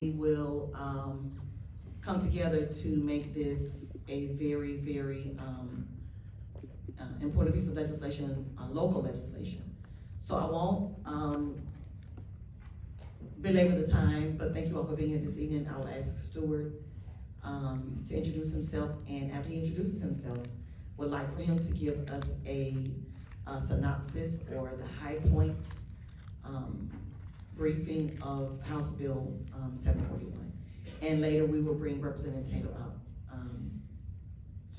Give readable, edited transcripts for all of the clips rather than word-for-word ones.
We will come together to make this a very, very important piece of legislation, local legislation. So I won't belabor the time, but thank you all for being here this evening. I will ask Stuart to introduce himself, and after he introduces himself, would like for him to give us a synopsis or the high points briefing of House Bill 741. And later we will bring Representative Taylor up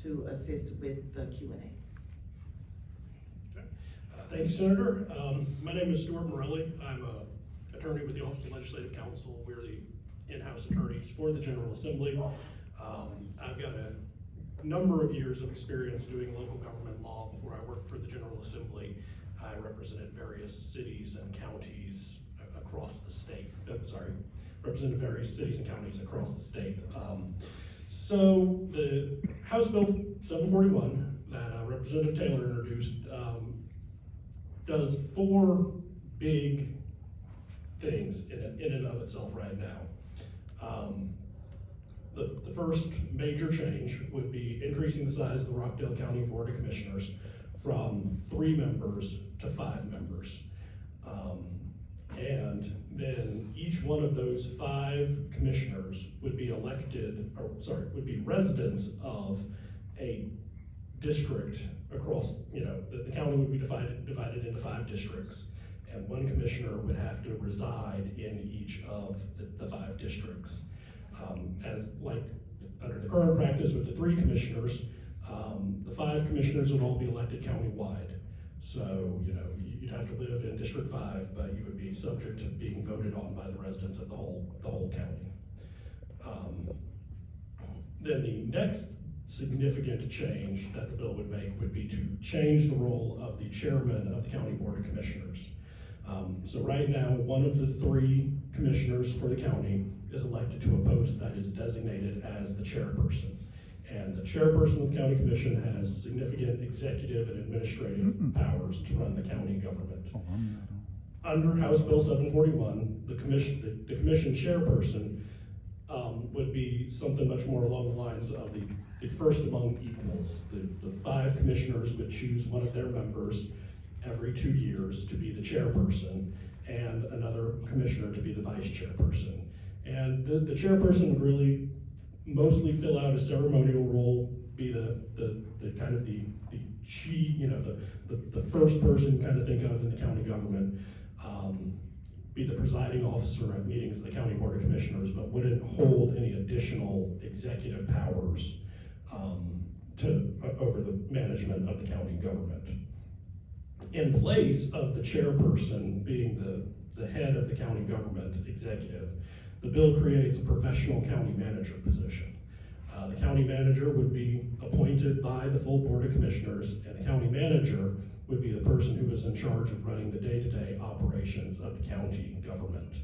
to assist with the Q&A. Okay. Thank you, Senator. My name is Stuart Morelli. I'm an attorney with the Office of Legislative Counsel. We're the in-house attorneys for the General Assembly. I've got a number of years of experience doing local government law. Before I worked for the General Assembly, I represented various cities and counties across the state. Represented various cities and counties across the state. So the House Bill 741 that Representative Taylor introduced does four big things in and of itself right now. The first major change would be increasing the size of the Rockdale County Board of Commissioners from 3 members to 5 members. And then each one of those 5 commissioners would be would be residents of a district across, the county would be divided into 5 districts, and 1 commissioner would have to reside in each of the 5 districts. Under the current practice with the 3 commissioners, the 5 commissioners would all be elected countywide. So, you'd have to live in District 5, but you would be subject to being voted on by the residents of the whole county. Then the next significant change that the bill would make would be to change the role of the chairman of the County Board of Commissioners. So right now, one of the 3 commissioners for the county is elected to a post that is designated as the chairperson. And the chairperson of the county commission has significant executive and administrative powers to run the county government. Under House Bill 741, the commission chairperson would be something much more along the lines of the first among equals. The 5 commissioners would choose one of their members every 2 years to be the chairperson, and another commissioner to be the vice chairperson. And the chairperson would really mostly fill out a ceremonial role, be the kind of the chief, the first person kind of think of in the county government, be the presiding officer at meetings of the County Board of Commissioners, but wouldn't hold any additional executive powers over the management of the county government. In place of the chairperson being the head of the county government executive, the bill creates a professional county manager position. The county manager would be appointed by the full Board of Commissioners, and the county manager would be the person who is in charge of running the day-to-day operations of the county government.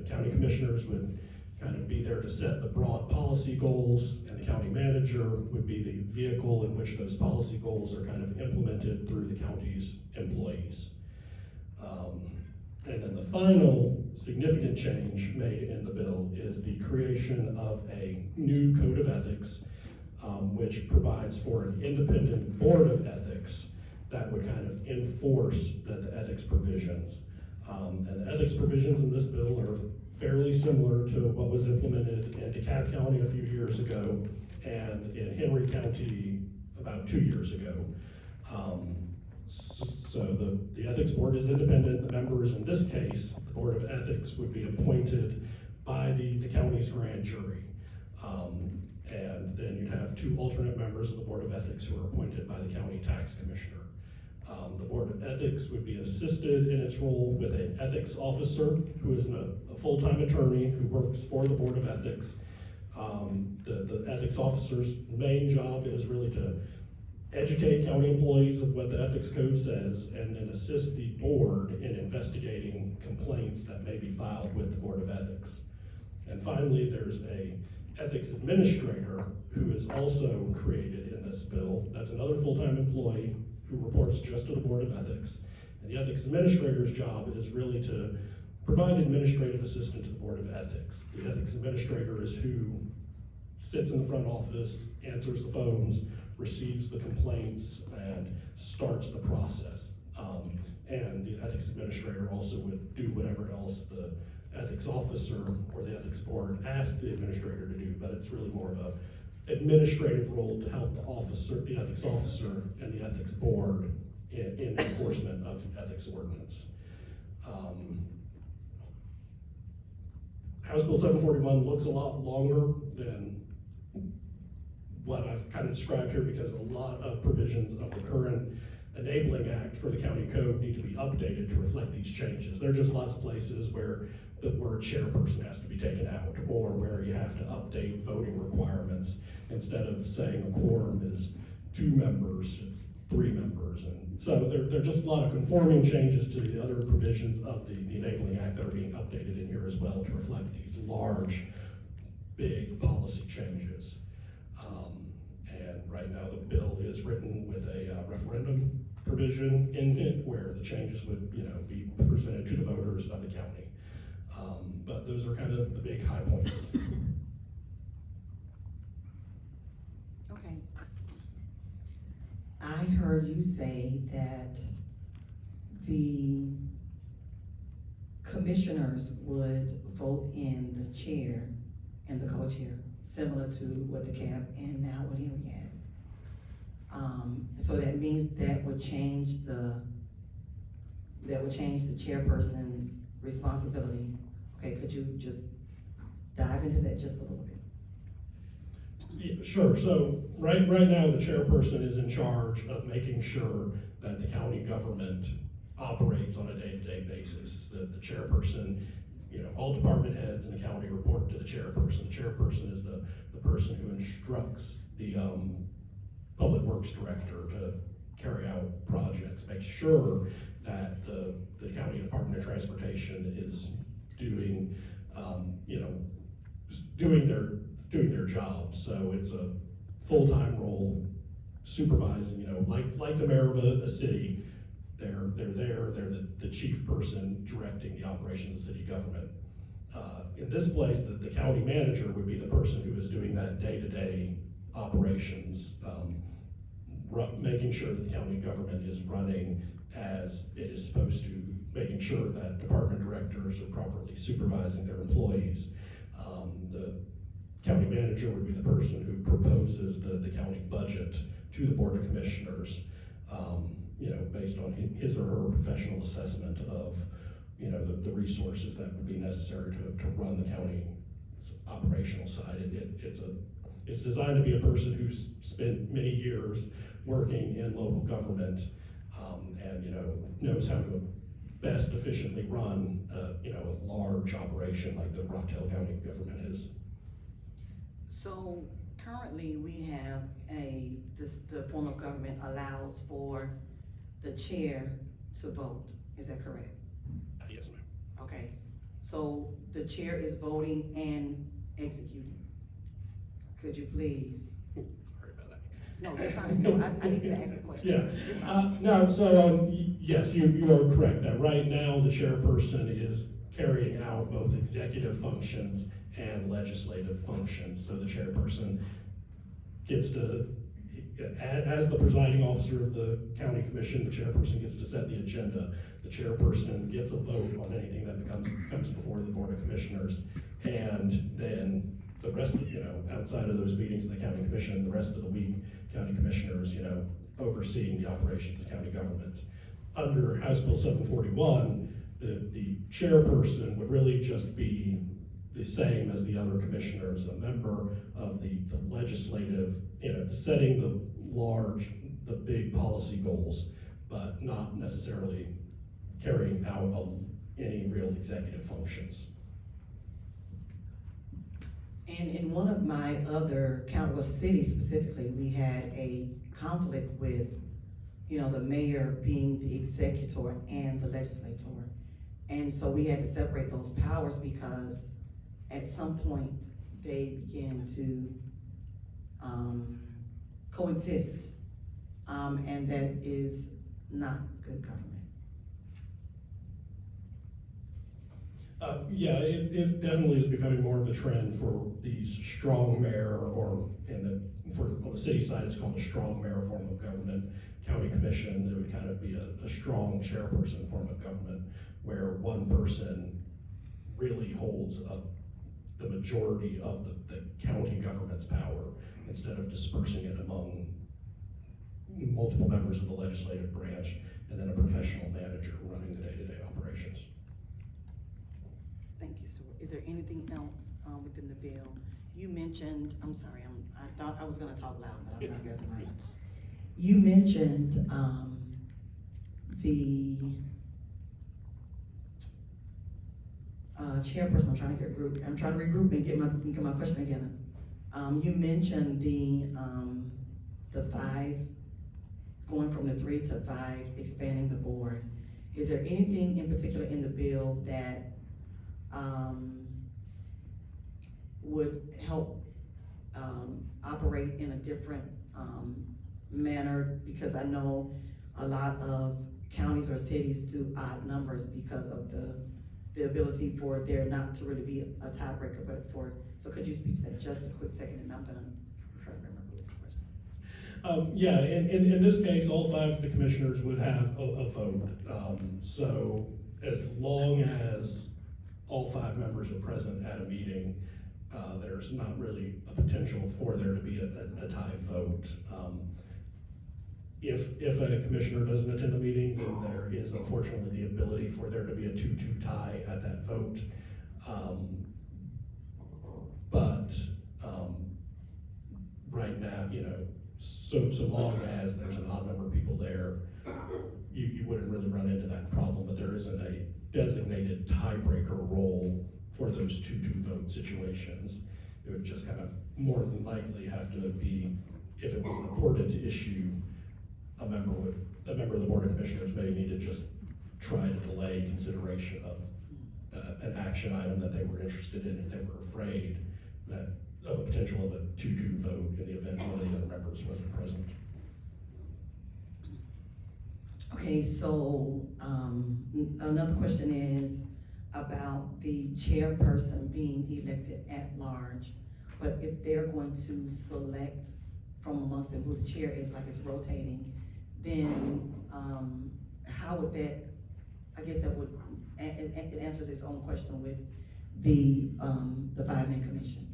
County commissioners would kind of be there to set the broad policy goals, and the county manager would be the vehicle in which those policy goals are kind of implemented through the county's employees. And then the final significant change made in the bill is the creation of a new code of ethics, which provides for an independent board of ethics that would kind of enforce the ethics provisions. And the ethics provisions in this bill are fairly similar to what was implemented in DeKalb County a few years ago and in Henry County about 2 years ago. So the ethics board is independent. The members in this case, the Board of Ethics, would be appointed by the county's grand jury. And then you'd have 2 alternate members of the Board of Ethics who are appointed by the county tax commissioner. The Board of Ethics would be assisted in its role with an ethics officer who is a full-time attorney who works for the Board of Ethics. The ethics officer's main job is really to educate county employees of what the ethics code says, and then assist the board in investigating complaints that may be filed with the Board of Ethics. And finally, there's a ethics administrator who is also created in this bill. That's another full-time employee who reports just to the Board of Ethics. And the ethics administrator's job is really to provide administrative assistance to the Board of Ethics. The ethics administrator is who sits in the front office, answers the phones, receives the complaints, and starts the process. And the ethics administrator also would do whatever else the ethics officer or the ethics board asks the administrator to do, but it's really more of a administrative role to help the ethics officer and the ethics board in enforcement of the ethics ordinance. House Bill 741 looks a lot longer than what I've kind of described here, because a lot of provisions of the current Enabling Act for the county code need to be updated to reflect these changes. There are just lots of places where the word chairperson has to be taken out, or where you have to update voting requirements. Instead of saying a quorum is 2 members, it's 3 members. And so there are just a lot of conforming changes to the other provisions of the Enabling Act that are being updated in here as well to reflect these large, big policy changes. And right now the bill is written with a referendum provision in it where the changes would, be presented to the voters of the county. But those are kind of the big high points. Okay. I heard you say that the commissioners would vote in the chair and the co-chair, similar to what the CAB and now what Henry has. So that means that would change the chairperson's responsibilities. Okay, could you just dive into that just a little bit? Yeah, sure. So right now, the chairperson is in charge of making sure that the county government operates on a day-to-day basis. The chairperson, all department heads in the county report to the chairperson. The chairperson is the person who instructs the public works director to carry out projects, make sure that the county Department of Transportation is doing, doing their job. So it's a full-time role, supervising, like the mayor of a city. They're the chief person directing the operations of the city government. In this place, the county manager would be the person who is doing that day-to-day operations, making sure that the county government is running as it is supposed to, making sure that department directors are properly supervising their employees. The county manager would be the person who proposes the county budget to the Board of Commissioners, based on his or her professional assessment of, the resources that would be necessary to run the county's operational side. It's designed to be a person who's spent many years working in local government, and knows how to best efficiently run a large operation like the Rockdale County government is. So currently we have the form of government allows for the chair to vote. Is that correct? Yes, ma'am. Okay. So the chair is voting and executing. Could you please? Sorry about that. No, you're fine. No, I need to ask a question. Yeah. No, so yes, you are correct that right now the chairperson is carrying out both executive functions and legislative functions. So the chairperson gets to, as the presiding officer of the county commission, the chairperson gets to set the agenda. The chairperson gets a vote on anything that comes before the Board of Commissioners, and then the rest of, outside of those meetings of the county commission, the rest of the week, county commissioners, overseeing the operations of county government. Under House Bill 741, the chairperson would really just be the same as the other commissioners, a member of the legislative, setting the big policy goals, but not necessarily carrying out any real executive functions. And in one of my other cities specifically, we had a conflict with, the mayor being the executor and the legislator. And so we had to separate those powers because at some point they began to coexist. And that is not good government. Yeah, it definitely is becoming more of a trend for these strong mayor, or on the city side, it's called a strong mayor form of government. County commission, there would kind of be a strong chairperson form of government, where one person really holds up the majority of the county government's power, instead of dispersing it among multiple members of the legislative branch, and then a professional manager running the day-to-day operations. Thank you, Stuart. Is there anything else within the bill? You mentioned, I'm sorry, I thought I was gonna talk loud, but I'm not here tonight. You mentioned, the, chairperson, I'm trying to regroup and get my question together. You mentioned the 5, going from the 3 to 5, expanding the board. Is there anything in particular in the bill that, would help, operate in a different, manner? Because I know a lot of counties or cities do odd numbers because of the ability for there not to really be a tiebreaker, so could you speak to that just a quick second, and I'm gonna try to remember what the question. Yeah, in this case, all 5 of the commissioners would have a vote. So as long as all 5 members are present at a meeting, there's not really a potential for there to be a tie vote. If a commissioner doesn't attend a meeting, then there is unfortunately the ability for there to be a 2-2 tie at that vote. But right now, so long as there's an odd number of people there, you wouldn't really run into that problem, but there isn't a designated tiebreaker role for those 2-2 vote situations. It would just kind of more than likely have to be, if it was an important issue, a member of the Board of Commissioners may need to just try to delay consideration of an action item that they were interested in, if they were afraid that of a potential of a 2-2 vote in the event one of the other members wasn't present. Okay, so, another question is about the chairperson being elected at large, but if they're going to select from amongst them who the chair is, like it's rotating, then, how would that, I guess that would, it answers its own question with the 5-man commission.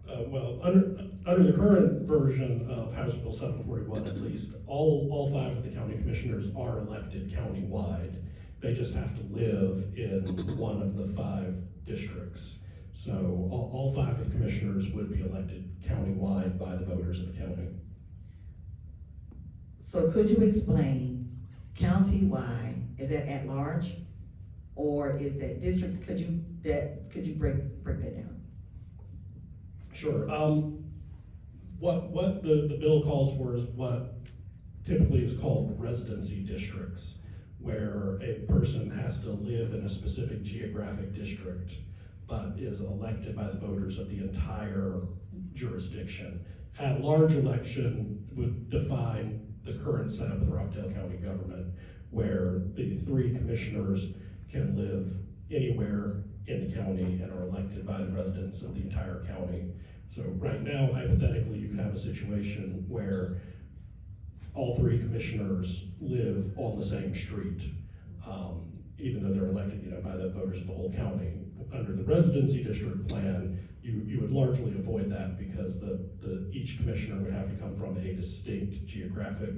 Well, under the current version of House Bill 741, at least, all 5 of the county commissioners are elected countywide. They just have to live in one of the 5 districts. So all 5 of the commissioners would be elected countywide by the voters of the county. So could you explain countywide, is that at large? Or is that districts? Could you break that down? Sure. What the bill calls for is what typically is called residency districts, where a person has to live in a specific geographic district, but is elected by the voters of the entire jurisdiction. At-large election would define the current setup of the Rockdale County government, where the 3 commissioners can live anywhere in the county and are elected by the residents of the entire county. So right now, hypothetically, you could have a situation where all 3 commissioners live on the same street, even though they're elected, by the voters of the whole county. Under the residency district plan, you would largely avoid that, because each commissioner would have to come from a distinct geographic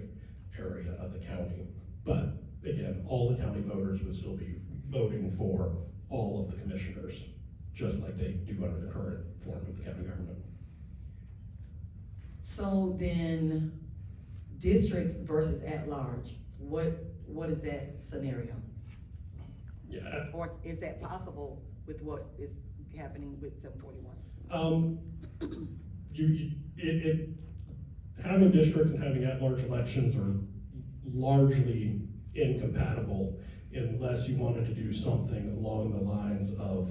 area of the county. But again, all the county voters would still be voting for all of the commissioners, just like they do under the current form of the county government. So then, districts versus at large, what is that scenario? Yeah. Or is that possible with what is happening with 741? Having districts and having at-large elections are largely incompatible unless you wanted to do something along the lines of,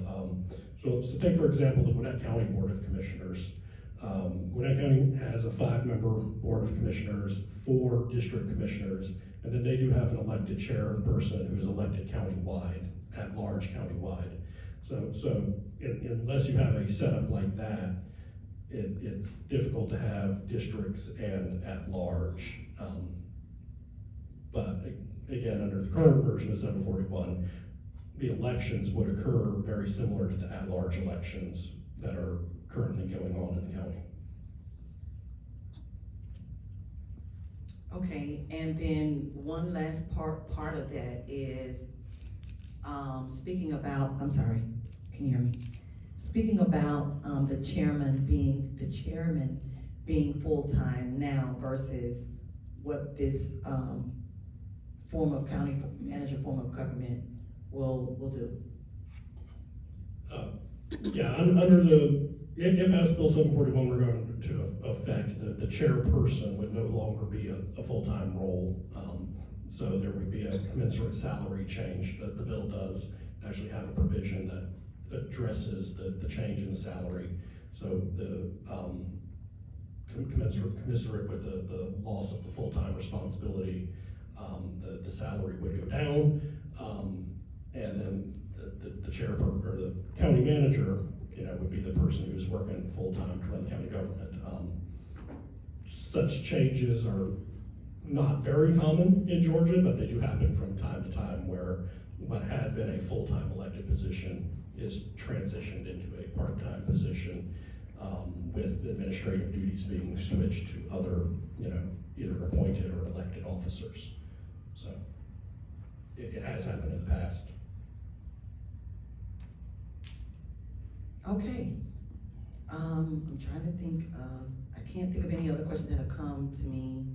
so take for example the Gwinnett County Board of Commissioners. Gwinnett County has a 5-member Board of Commissioners, 4 district commissioners, and then they do have an elected chairperson who is elected countywide, at large countywide. Unless you have a setup like that, it's difficult to have districts and at large. But again, under the current version of 741, the elections would occur very similar to the at-large elections that are currently going on in the county. Okay, and then one last part of that is, speaking about, I'm sorry, can you hear me? Speaking about, the chairman being full-time now versus what this, form of county manager form of government will do. Yeah, under if House Bill 741 were going to affect, the chairperson would no longer be a full-time role. So there would be a commensurate salary change that the bill does actually have a provision that addresses the change in the salary. So the commensurate with the loss of the full-time responsibility, the salary would go down, and then the chairperson or the county manager, would be the person who's working full-time to run the county government. Such changes are not very common in Georgia, but they do happen from time to time where what had been a full-time elected position is transitioned into a part-time position, with administrative duties being switched to other, either appointed or elected officers. So it has happened in the past. Okay, I'm trying to think of, I can't think of any other questions that have come to me.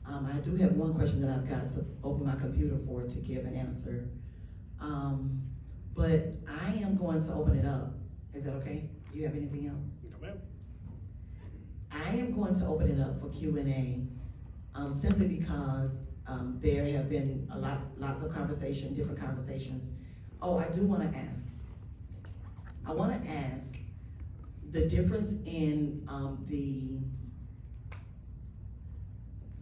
I do have one question that I've got to open my computer for to give an answer. But I am going to open it up. Is that okay? Do you have anything else? No, ma'am. I am going to open it up for Q&A, simply because there have been lots of conversation, different conversations. Oh, I do want to ask. I want to ask the difference in the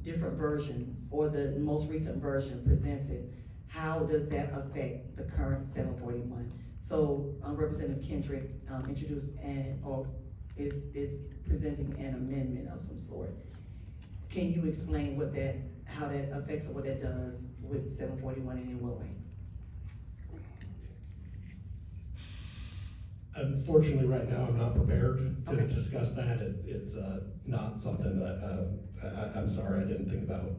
different versions or the most recent version presented. How does that affect the current 741? So Representative Kendrick introduced or is presenting an amendment of some sort. Can you explain how that affects or what that does with 741 and in what way? Unfortunately, right now, I'm not prepared to Okay. discuss that. It's not something that, I'm sorry, I didn't think about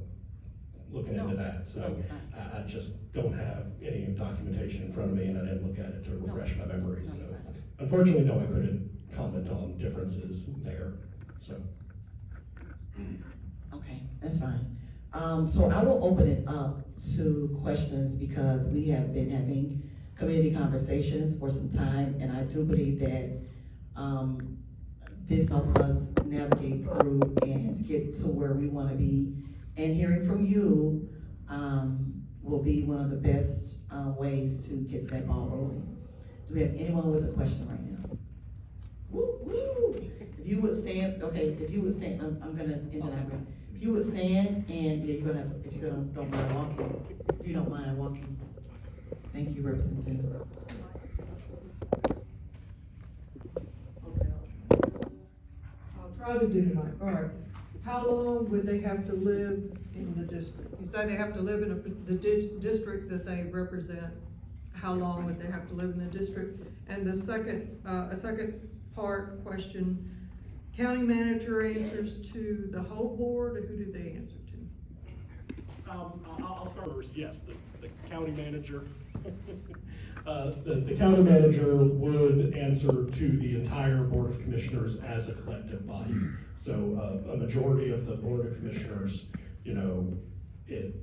looking into that. So I just don't have any documentation in front of me, and I didn't look at it to refresh my memory. So unfortunately, no, I couldn't comment on differences there, so. Okay, that's fine. So I will open it up to questions because we have been having community conversations for some time, and I do believe that this helps us navigate through and get to where we want to be. And hearing from you will be one of the best ways to get that ball rolling. Do we have anyone with a question right now? Woo, woo. If you would stand, okay, if you would stand, I'm gonna end the library. If you would stand and yeah, if you don't mind walking, if you don't mind walking. Thank you, Representative. I'll try to do tonight. All right. How long would they have to live in the district? You say they have to live in the district that they represent. How long would they have to live in the district? And the second, a second part question, county manager answers to the whole board, or who do they answer to? I'll start first. Yes, the county manager. The county manager would answer to the entire Board of Commissioners as a collective body. So a majority of the Board of Commissioners, the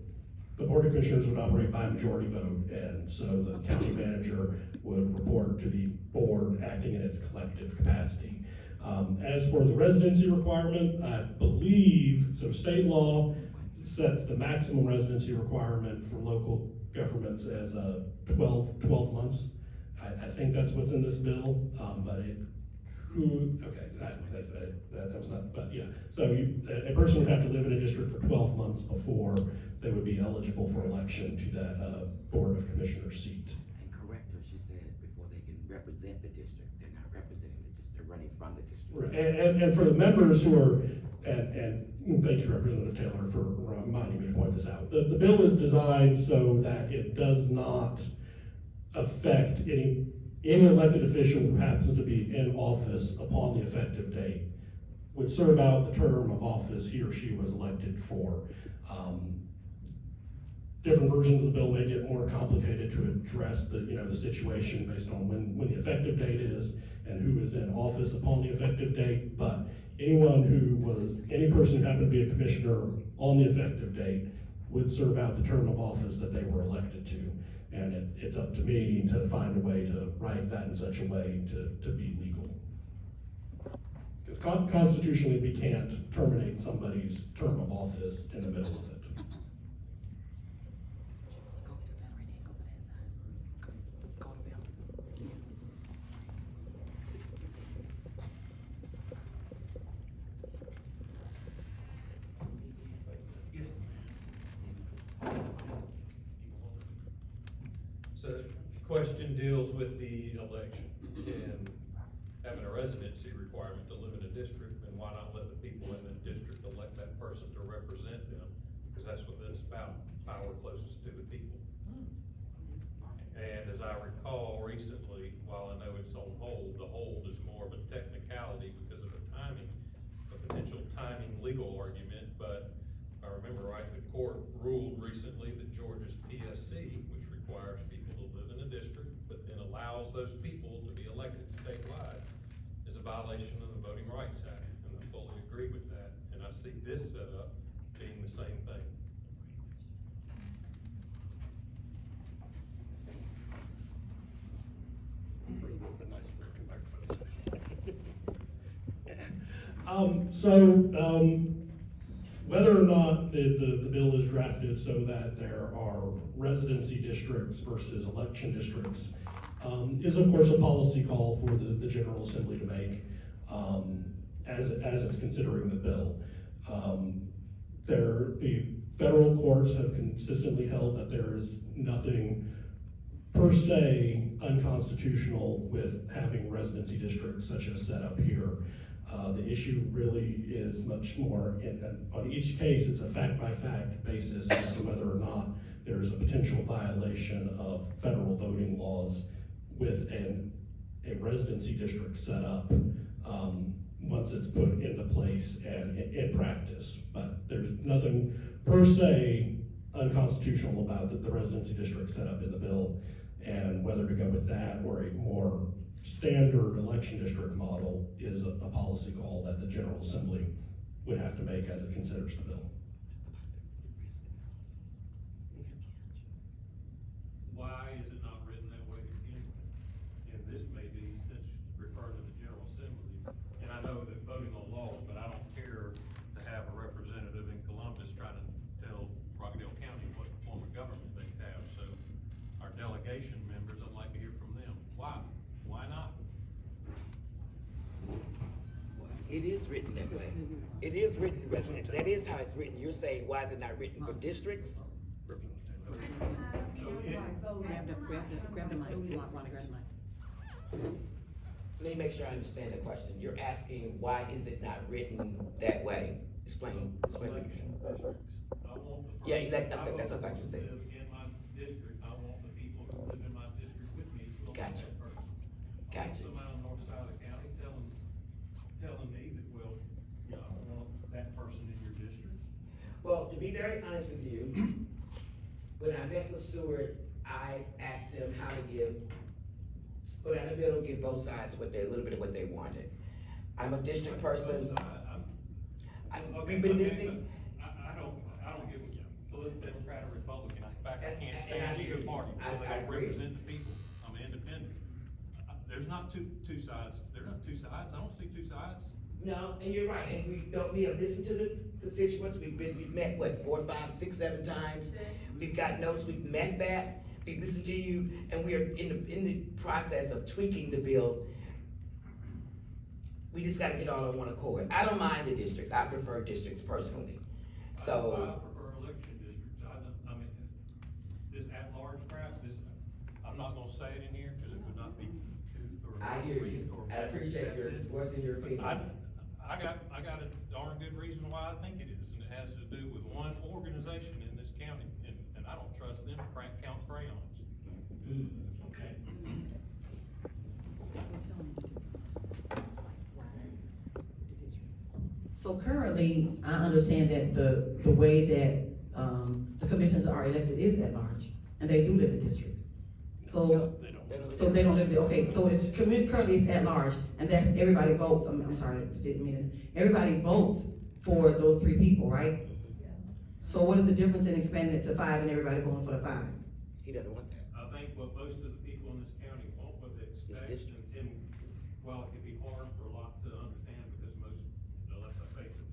Board of Commissioners would operate by majority vote, and so the county manager would report to the board acting in its collective capacity. As for the residency requirement, I believe, so state law sets the maximum residency requirement for local governments as 12 months. I think that's what's in this bill, but it could, okay, that was not, but yeah. So a person would have to live in a district for 12 months before they would be eligible for election to that Board of Commissioners seat. And correct her, she said, before they can Right. And for the members who are, and thank you, Representative Taylor, for reminding me to point this out. The bill is designed so that it does not affect any elected official who happens to be in office upon the effective date would serve out the term of office he or she was elected for. Different versions of the bill may get more complicated to address the situation based on when the effective date is and who is in office upon the effective date. But any person who happened to be a commissioner on the effective date would serve out the term of office that they were elected to. And it's up to me to find a way to write that in such a way to be legal. Because constitutionally, we can't terminate somebody's term of office in the middle of it. Go to that right there, go to that side. Go to Bill. Yes. So the question deals with the election and having a residency requirement to live in a district, and why not let the people in the district elect that person to represent them? Because that's what it's about, power closest to the people. And as I recall recently, while I know it's on hold, the hold is more of a technicality because of a potential timing legal argument, but if I remember right, the court ruled recently that Georgia's PSC, which requires people to live in a district, but then allows those people to be elected statewide, is a violation of the Voting Rights Act, and I fully agree with that, and I see this setup being the same thing. Whether or not the bill is drafted so that there are residency districts versus election districts is of course a policy call for the General Assembly to make as it's considering the bill. The federal courts have consistently held that there is nothing per se unconstitutional with having residency districts such as set up here. The issue really is much more, on each case, it's a fact-by-fact basis as to whether or not there's a potential violation of federal voting laws with a residency district set up once it's put into place and in practice. But there's nothing per se unconstitutional about the residency district set up in the bill, and whether to go with that or a more standard election district model is a policy call that the General Assembly would have to make as it considers the bill. Why is it not written that way again? And this may be, since referring to the General Assembly, and I know that voting on laws, but I don't care to have a representative in Columbus trying to tell Rockdale County what form of government they have. So our delegation members, I'd like to hear from them. Why? Why not? It is written that way. It is written, that is how it's written. You're saying, why is it not written for districts? So Grab the mic, you want to grab the mic. Let me make sure I understand the question. You're asking, why is it not written that way? Explain what you mean. Yeah, that's what I thought you said. In my district, I want the people who live in my district with me to elect Gotcha. that person. Gotcha. Somebody on the north side of the county telling me that, well, yeah, I want that person in your district. Well, to be very honest with you, when I met with Stewart, I asked him how to go down the middle, give both sides a little bit of what they wanted. I'm a district person. We've been listening. I don't give a political Democrat or Republican. In fact, I can't And I stand hear either you. party because they I don't agree. represent the people. I'm an independent. There's not two sides. There are not two sides. I don't see two sides. No, and you're right, and we have listened to the constituents, we've met, what, 4, 5, 6, 7 times? We've got notes, we've met that, we've listened to you, and we are in the process of tweaking the bill. We just gotta get all on one accord. I don't mind the districts, I prefer districts personally, so. I prefer election districts. I mean, this at-large crap, I'm not gonna say it in here because it would not be couth or I hear you, or I appreciate your, accepted. voicing your opinion. I got a darn good reason why I think it is, and it has to do with one organization in this county, and I don't trust them to count crayons. Okay. So currently, I understand that the way that, the commissioners are elected is at large, and they do live in districts. So, so they don't live there, okay, so it's, currently it's at large, and that's, everybody votes, I'm sorry, didn't mean it. Everybody votes for those 3 people, right? So what is the difference in expanding it to 5 and everybody voting for the 5? He doesn't want that. I think what most of the people in this county want, what they expect, districts. and while it can be hard for a lot to understand, because most, let's face it,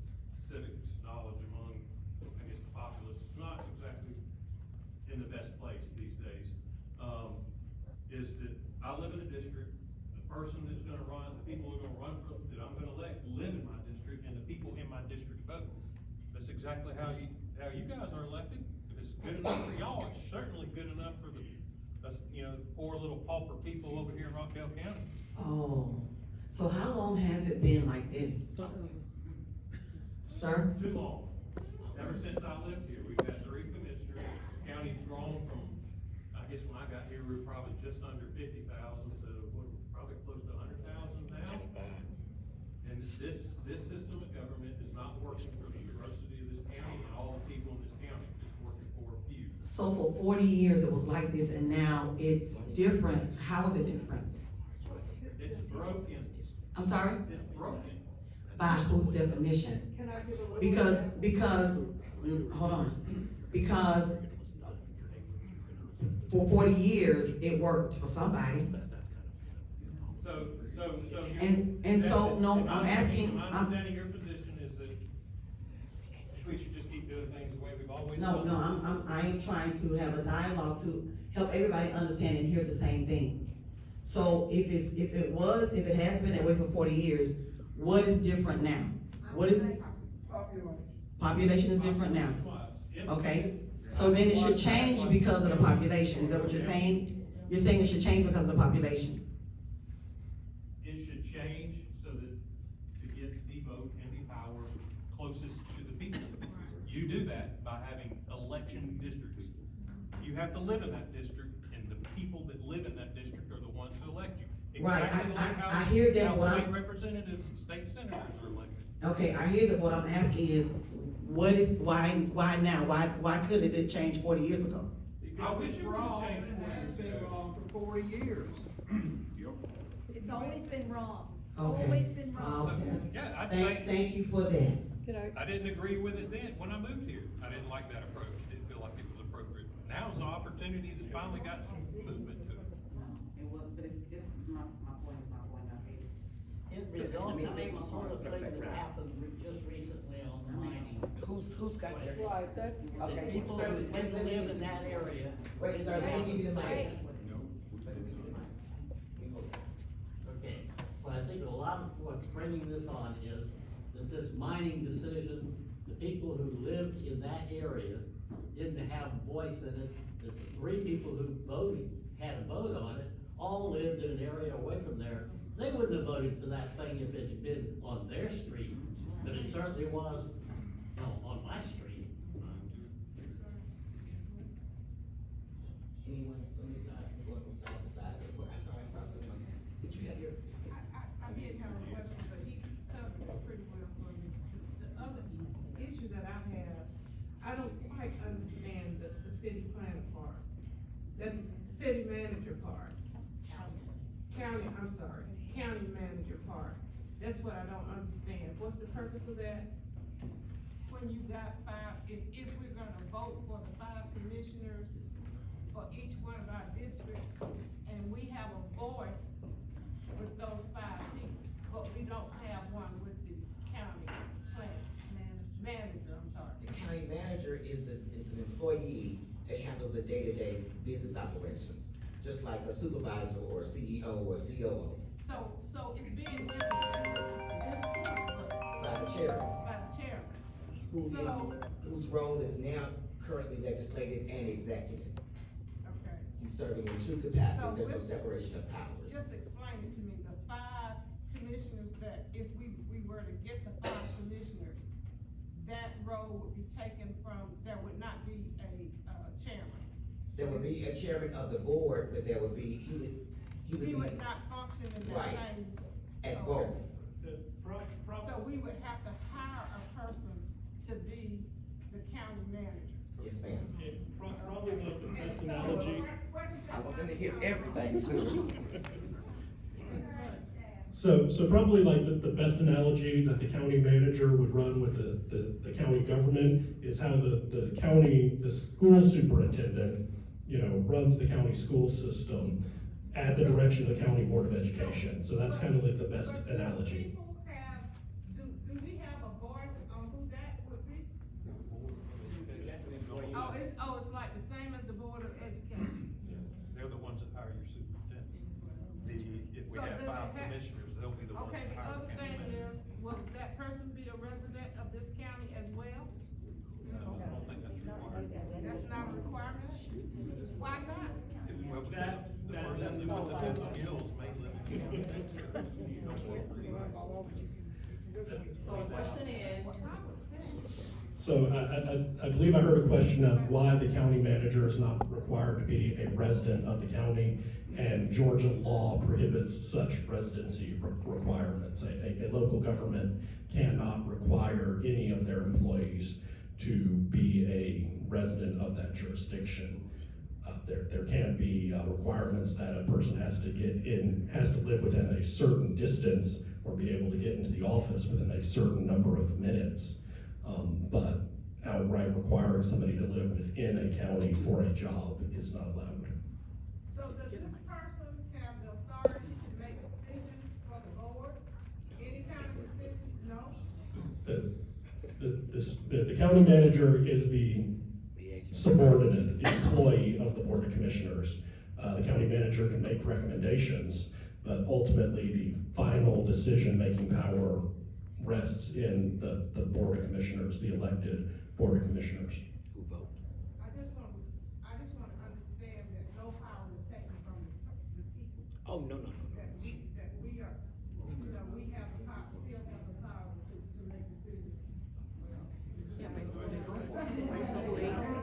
civics knowledge among, I guess, the populace is not exactly in the best place these days, is that I live in a district, the person that's gonna run, the people who are gonna run for, that I'm gonna elect, live in my district, and the people in my district vote. That's exactly how you guys are elected. If it's good enough for y'all, it's certainly good enough for the, poor little pauper people over here in Rockdale County. Oh, so how long has it been like this? Sir? Too long. Ever since I lived here, we've had 3 commissioners. County's grown from, I guess when I got here, we were probably just under 50,000 to, probably close to 100,000 now. And this system of government is not working for the diversity of this county and all the people in this county. It's working for a few. So for 40 years it was like this, and now it's different. How is it different? It's broken. I'm sorry? It's broken. By whose definition? Can I give a little? Because, hold on, because for 40 years, it worked for somebody. So. And so, no, My I'm asking, My understanding of your position is that we should just keep doing things the way we've always done. no, I am trying to have a dialogue to help everybody understand and hear the same thing. So if it has been that way for 40 years, what is different now? What is, population is different now, okay? So then it should change because of the population, is that what you're saying? You're saying it should change because of the population? It should change so that to get the vote and the power closest to the people. You do that by having election districts. You have to live in that district, and the people that live in that district are the ones who elect you. Right, Exactly like I hear that, how what state I'm- representatives and state senators are elected. Okay, I hear that, what I'm asking is, why now? Why couldn't it change 40 years ago? I wish It's it would've wrong, changed and it 40 has years been ago. wrong for 40 years. It's always been wrong, Okay. always been wrong. Okay. Yeah, I'd say, Thank you for that. Can I? I didn't agree with it then, when I moved here. I didn't like that approach, didn't feel like it was appropriate. Now's the opportunity that's finally got some movement to it. It was, but it's, my point is not going out here. It resulted in the sort of thing that happened just recently on the mining. Who's got their? Right, that's, The Okay. people who didn't live in that area. Wait, sir, let me give you the mic. Okay, well, I think a lot of what's bringing this on is that this mining decision, the people who lived in that area didn't have a voice in it, that the 3 people who voted, had a vote on it, all lived in an area away from there. They wouldn't have voted for that thing if it had been on their street, but it certainly was, on my street. Anyone from this side, anyone from side to side? I thought I saw someone. Did you have your? I did have a question, but he covered it pretty well for me. The other issue that I have, I don't quite understand the city planner part. That's city manager part. County manager part. That's what I don't understand. What's the purpose of that? When you got 5, if we're gonna vote for the 5 commissioners for each one of our districts, and we have a voice with those 5 people, but we don't have one with the county manager, I'm sorry. The county manager is an employee that handles the day-to-day business operations, just like a supervisor or a CEO or COO. So it's being represented at this point, By the chair, by the chairman. whose role is now currently legislative and executive. Okay. he's serving in two capacities, So there's no with- separation of powers. Just explain it to me, the 5 commissioners that, if we were to get the 5 commissioners, that role would be taken from, there would not be a, chairman. There would be a chairman of the board, but there would be, he He would would be not function in that Right. same. as both. So we would have to hire a person to be the county manager. Yes, ma'am. Probably the best And so, analogy. where does that I want them to come hear from? everything, so. So probably like the best analogy that the county manager would run with the county government is how the county, the school superintendent, you know, runs the county school system at the direction of the county board of education. So that's kind of like the best But do analogy. people have, do we have a voice on who that would be? Oh, it's like the same as the board of education. They're the ones that hire your superintendent. If we So have does it 5 have- commissioners, they'll be the ones Okay, that the hire other the county thing manager. is, will that person be a resident of this county as well? I don't think that's required. That's not a requirement? Why not? Well, because the person with the good skills may live in the So the question is, So I believe I heard a question of why the county manager is not required to be a resident of the county, and Georgia law prohibits such residency requirements. A local government cannot require any of their employees to be a resident of that jurisdiction. There can be requirements that a person has to live within a certain distance or be able to get into the office within a certain number of minutes. But outright requiring somebody to live within a county for a job is not allowed. So does this person have the authority to make decisions for the board? Any kind of decision? No? The county manager is the subordinate, the employee of the Board of Commissioners. The county manager can make recommendations, but ultimately the final decision-making power rests in the Board of Commissioners, the elected Board of Commissioners. Who vote? I just want to understand that no power is taken from the people. Oh, no. That we are, you know, we have the power, still have the power to make decisions.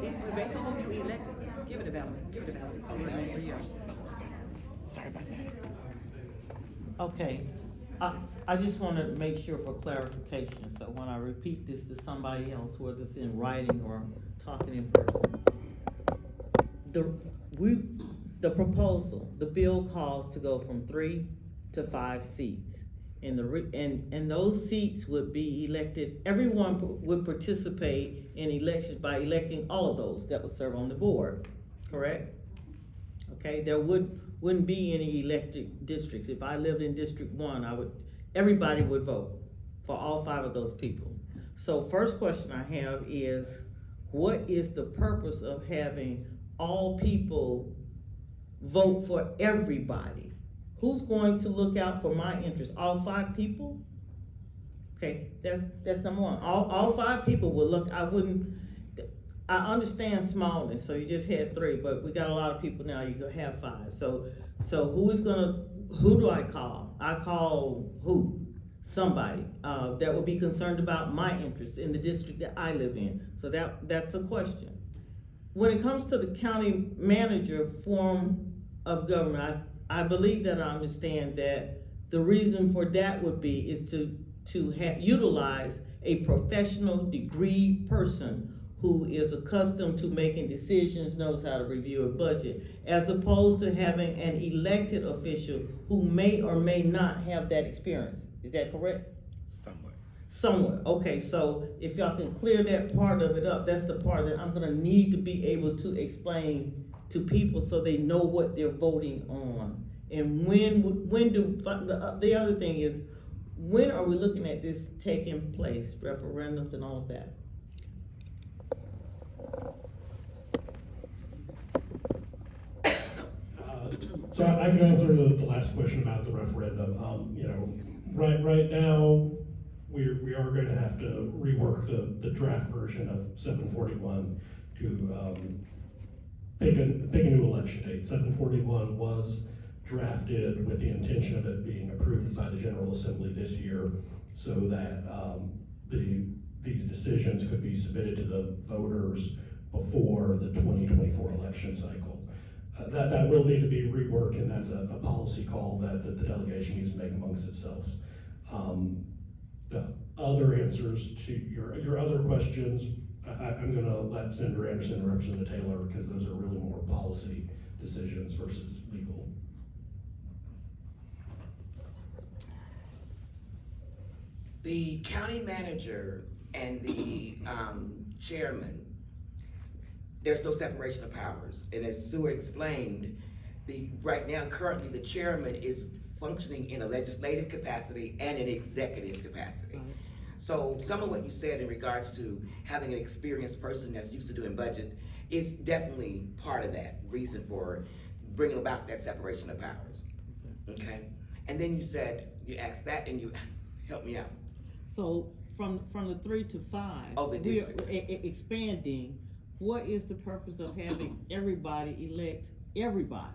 yeah, based on who we elected, give it a ballot, give it a ballot. Sorry about that. Okay, I just want to make sure for clarification, so when I repeat this to somebody else, whether it's in writing or talking in person. The proposal, the bill calls to go from 3 to 5 seats. And those seats would be elected, everyone would participate in elections by electing all of those that would serve on the board, correct? Okay, there wouldn't be any elected districts. If I lived in District 1, everybody would vote for all 5 of those people. So first question I have is, what is the purpose of having all people vote for everybody? Who's going to look out for my interest? All 5 people? Okay, that's number one. All 5 people will look. I understand smallness, so you just had 3, but we got a lot of people now, you can have 5. So who do I call? I call who? Somebody, that would be concerned about my interests in the district that I live in. So that's a question. When it comes to the county manager form of government, I believe that I understand that the reason for that would be is to utilize a professional degree person who is accustomed to making decisions, knows how to review a budget, as opposed to having an elected official who may or may not have that experience. Is that correct? Somewhat, okay, so if y'all can clear that part of it up, that's the part that I'm gonna need to be able to explain to people so they know what they're voting on. And the other thing is, when are we looking at this taking place, referendums and all of that? So I can answer the last question about the referendum. You know, right now, we are going to have to rework the draft version of 741 to pick a new election date. 741 was drafted with the intention of it being approved by the General Assembly this year, so that these decisions could be submitted to the voters before the 2024 election cycle. That will need to be reworked, and that's a policy call that the delegation needs to make amongst itself. The other answers to your other questions, I'm gonna let Senator Anderson and Representative Taylor, because those are really more policy decisions versus legal. The county manager and the chairman, there's no separation of powers. And as Stuart explained, right now, currently, the chairman is functioning in a legislative capacity and an executive capacity. So some of what you said in regards to having an experienced person that's used to doing budget is definitely part of that reason for bringing about that separation of powers, okay? And then you asked that and you helped me out. So from the 3 to 5, Oh, the we are districts. expanding. What is the purpose of having everybody elect everybody?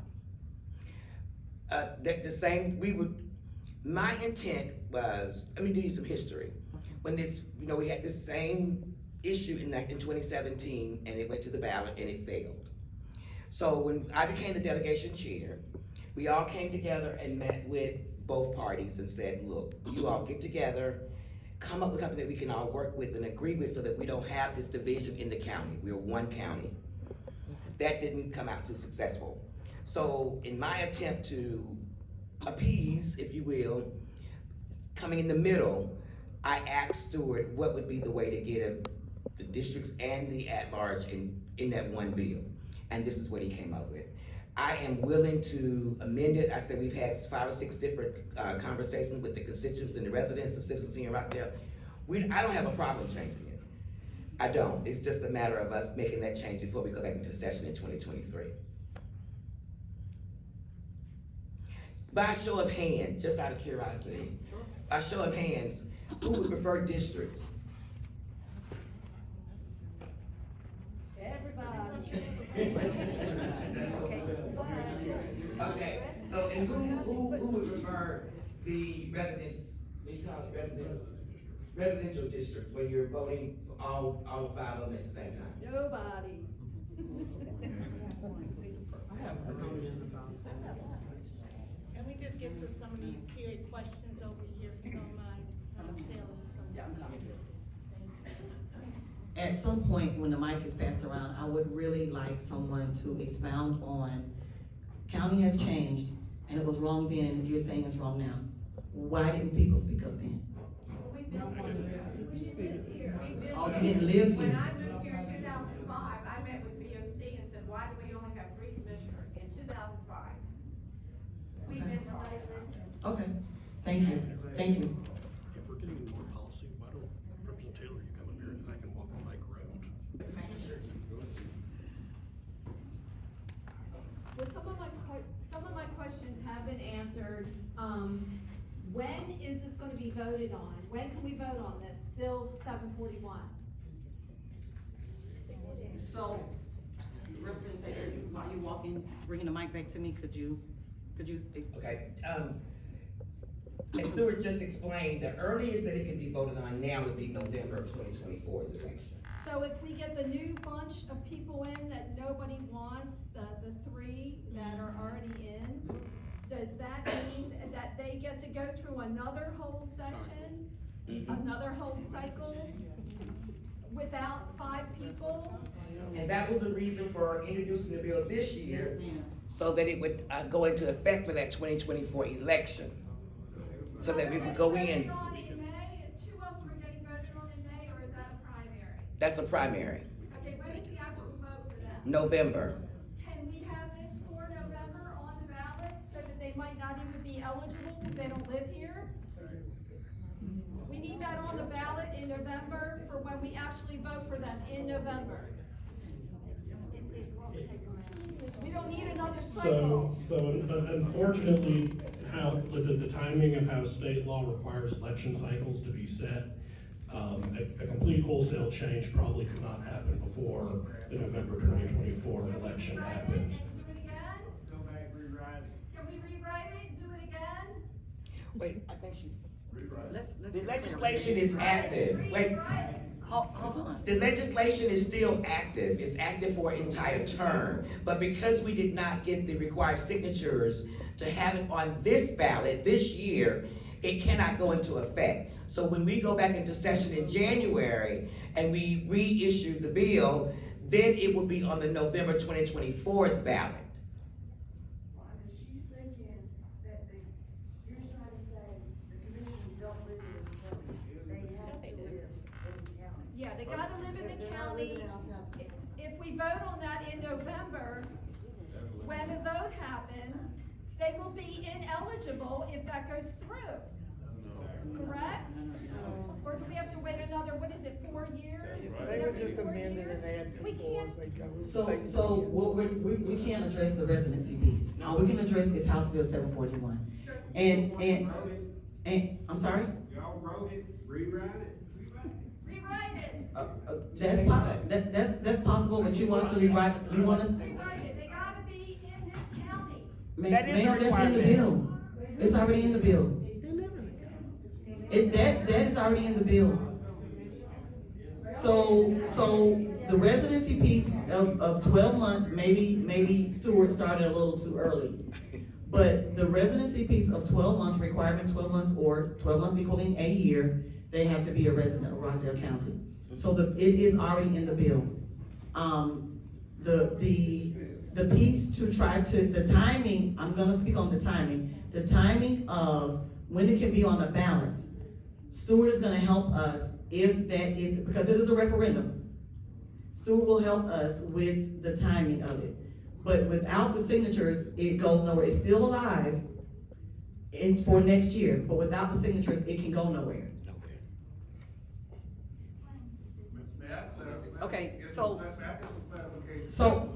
My intent was, let me give you some history. When we had this same issue in 2017, and it went to the ballot and it failed. So when I became the delegation chair, we all came together and met with both parties and said, look, you all get together, come up with something that we can all work with and agree with so that we don't have this division in the county. We're one county. That didn't come out too successful. So in my attempt to appease, if you will, coming in the middle, I asked Stuart what would be the way to get the districts and the at-large in that one bill. And this is what he came up with. I am willing to amend it. I said we've had 5 or 6 different conversations with the constituents and the residents, the citizens here in Rockdale. I don't have a problem changing it. I don't. It's just a matter of us making that change before we go back into the session in 2023. By a show of hands, just out of curiosity, by a show of hands, who would prefer districts? Okay, so and who would prefer the residents, what do you call it, residential districts, where you're voting all 5 of them at the same time? Nobody. Can we just get to some of these key questions over here, if you don't mind, telling some? Yeah, I'm coming. At some point, when the mic is passed around, I would really like someone to expound on, county has changed, and it was wrong then, and you're saying it's wrong now. Why didn't people speak up then? We've been here. Oh, you didn't live When here? I moved here in 2005, I met with VOC and said, why do we only have 3 commissioners in 2005? We've been Okay, thank you, thank you. If we're getting more policy, why don't Representative Taylor, you come up here and I can walk the mic around? Well, some of my questions have been answered. When is this gonna be voted on? When can we vote on this, Bill 741? So, Representative, while you're walking, bringing the mic back to me, could you? Okay, as Stuart just explained, the earliest that it can be voted on now would be November of 2024's election. So if we get the new bunch of people in that nobody wants, the 3 that are already in, does that mean that they get to go through another whole session, another whole cycle, without 5 people? And that was the reason for introducing the bill this year, so that it would go into effect for that 2024 election. So that we would go in. Are they voting on in May, and 2 of them are getting voted on in May, or is that a primary? That's a primary, Okay, when is the actual vote for them? November. Can we have this for November on the ballot, so that they might not even be eligible because they don't live here? We need that on the ballot in November for when we actually vote for them in November. We don't need another cycle. So unfortunately, the timing of how state law requires election cycles to be set, A complete wholesale change probably could not happen before the November 2024 election happened. Go back, rewrite it. Can we rewrite it and do it again? Wait, I think she's, Let's the get legislation is active. Wait, Rewrite it. Hold on. the legislation is still active. It's active for an entire term. But because we did not get the required signatures to have it on this ballot this year, it cannot go into effect. So when we go back into session in January and we reissue the bill, then it will be on the November 2024's ballot. She's thinking that you're trying to say the commission don't live in this county, they have to live in the county. Yeah, they gotta live in the They're not county. living outside the county. If we vote on that in November, when the vote happens, they will be ineligible if that goes through. Correct? Or do we have to wait another, what is it, 4 years? Is it every 4 years? We can't, So what we can't address the residency piece. All we can address is House Bill 741. And, I'm sorry? Y'all wrote it, rewrite it. Rewrite it. That's possible, but you want us to rewrite, you want us. rewrite it, they gotta be in this county. That is a Mayor, that's in the requirement. bill. It's already in the bill. That is already in the bill. So the residency piece of 12 months, maybe Stewart started a little too early. But the residency piece of 12 months, requirement 12 months or 12 months equaling a year, they have to be a resident of Rockdale County. So it is already in the bill. The piece to try to, the timing, I'm gonna speak on the timing of when it can be on the ballot. Stewart is gonna help us if that is, because it is a referendum. Stewart will help us with the timing of it. But without the signatures, it goes nowhere. It's still alive for next year, but without the signatures, it can go nowhere. Okay, so. So,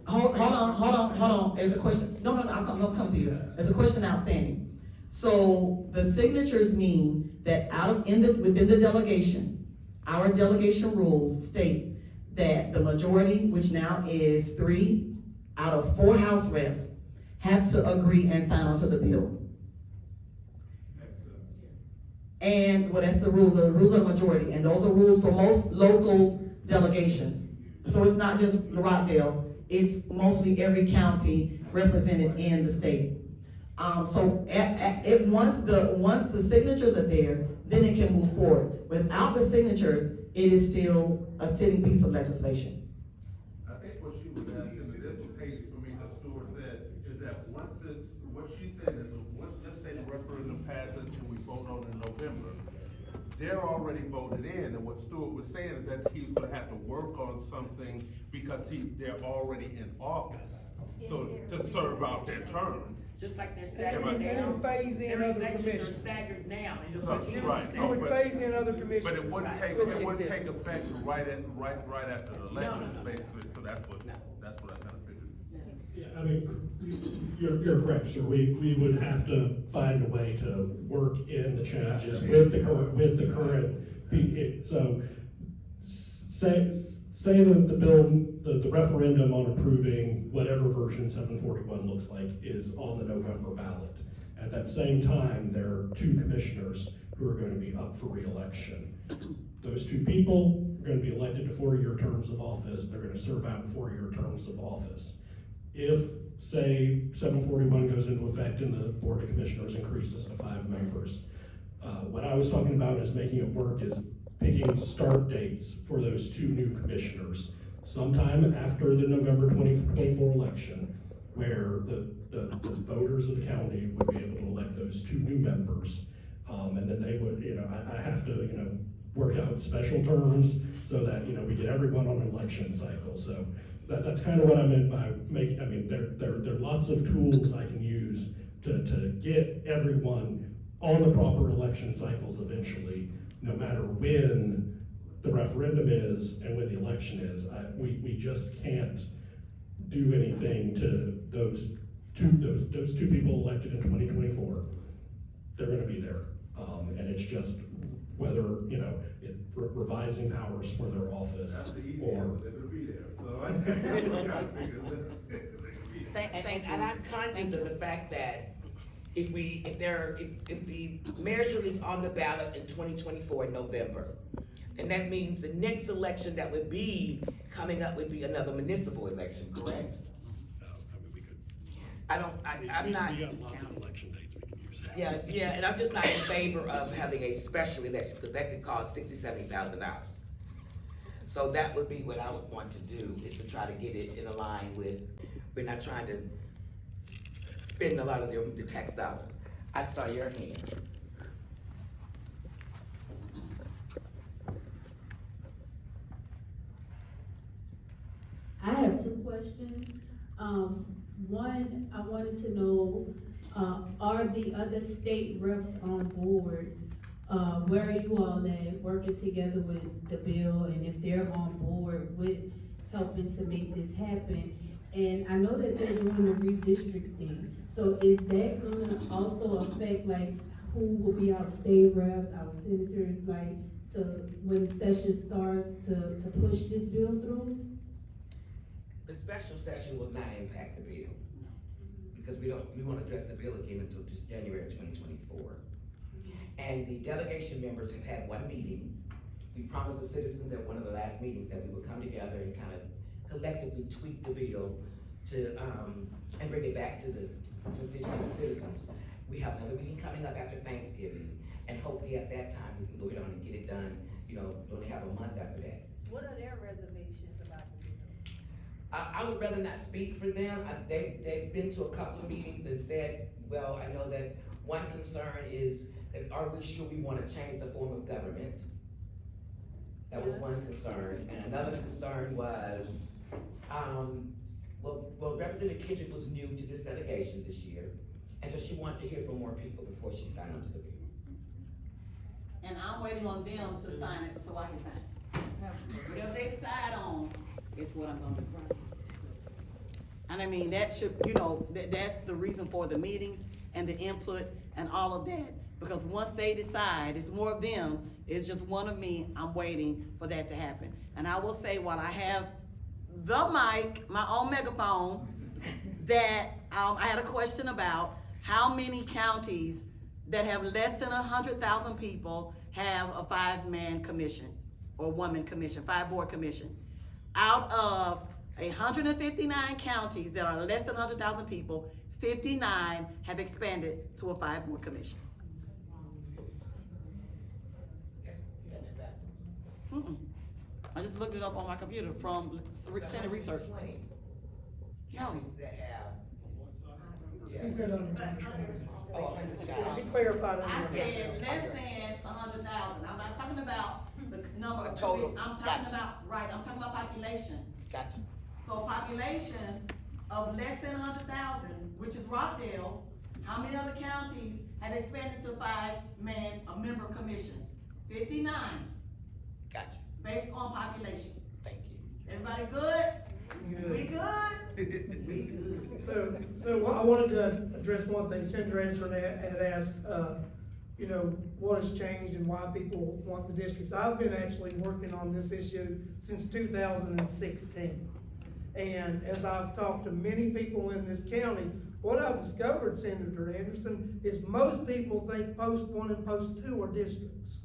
hold on, there's a question, no, I'm gonna come to you. There's a question outstanding. So, the signatures mean that within the delegation, our delegation rules state that the majority, which now is 3 out of 4 House reps, have to agree and sign onto the bill. And, well, that's the rules of the majority, and those are rules for most local delegations. So it's not just Rockdale, it's mostly every county represented in the state. So once the signatures are there, then it can move forward. Without the signatures, it is still a sitting piece of legislation. I think what she was asking, and this was hazy for me, because Stewart said, is that once it's, what she said is, let's say the referendum passes and we vote on it in November, they're already voted in, and what Stewart was saying is that he's gonna have to work on something because they're already in office, so to serve out their term. Just like they're staggered And now. phase in Their other elections commissions. are staggered now. and So, you'll right, see- so, would but- phase in other commissions. But it wouldn't take effect right after the election, No. basically, so that's what I kind of figured. Yeah, I mean, you're correct, sir. We would have to find a way to work in the changes with the current. So say that the bill, the referendum on approving whatever version 741 looks like is on the November ballot. At that same time, there are 2 commissioners who are going to be up for re-election. Those 2 people are going to be elected to 4-year terms of office. They're going to serve out 4-year terms of office. If, say, 741 goes into effect and the Board of Commissioners increases to 5 members, what I was talking about is making it work is picking start dates for those 2 new commissioners sometime after the November 2024 election, where the voters of the county would be able to elect those 2 new members. And then they would, I have to, work out special terms so that, we get everyone on an election cycle. So that's kind of what I meant by making, I mean, there are lots of tools I can use to get everyone on the proper election cycles eventually, no matter when the referendum is and when the election is. We just can't do anything to those two people elected in 2024. They're gonna be there. And it's just whether, you know, revising powers for their office That's the easy or. answer, they're gonna be there. So I gotta figure this. And I'm conscious of the fact that if the measure is on the ballot in 2024 in November, then that means the next election that would be coming up would be another municipal election, correct? I mean, we could. I'm not. We got lots of election dates we can use. Yeah, and I'm just not in favor of having a special election, because that could cost $60,000-$70,000. So that would be what I would want to do, is to try to get it in a line with, we're not trying to spend a lot of the tax dollars. I saw your hand. I have two questions. One, I wanted to know, are the other state reps on board? Where are you all at working together with the bill, and if they're on board with helping to make this happen? And I know that they're doing the redistricting, so is that gonna also affect like who will be our state reps, our senators, like to, when session starts, to push this bill through? The special session will not impact the bill, because we won't address the bill again until just January of 2024. And the delegation members have had one meeting. We promised the citizens at one of the last meetings that we would come together and kind of collectively tweak the bill to, and bring it back to the trustees and the citizens. We have another meeting coming up after Thanksgiving, and hopefully at that time we can go ahead on and get it done, you know, we only have a month after that. What are their reservations about the bill? I would rather not speak for them. They've been to a couple of meetings and said, well, I know that one concern is that are we sure we want to change the form of government? That was one concern. And another concern was, well, Representative Kendrick was new to this delegation this year, and so she wanted to hear from more people before she signed on to the bill. And I'm waiting on them to sign it so I can sign it. Whatever they decide on is what I'm gonna do. And I mean, that should, you know, that's the reason for the meetings and the input and all of that. Because once they decide, it's more of them, it's just one of me, I'm waiting for that to happen. And I will say, while I have the mic, my own megaphone, that I had a question about how many counties that have less than 100,000 people have a 5-man commission or 1-man commission, 5-board commission. Out of 159 counties that are less than 100,000 people, 59 have expanded to a 5-board commission. I just looked it up on my computer from Senate Research. No. That have. She said 100,000. She clarified it. I said less than 100,000. I'm not talking about the number. A total. I'm talking Gotcha. about, right, I'm talking about population. Gotcha. So population of less than 100,000, which is Rockdale, how many other counties have expanded to 5-man, a member commission? 59. Gotcha. Based on population. Thank you. Everybody good? Good. We good? We good. So I wanted to address one thing. Senator Anderson had asked, you know, what has changed and why people want the districts. I've been actually working on this issue since 2016. And as I've talked to many people in this county, what I've discovered, Senator Anderson, is most people think post 1 and post 2 are districts.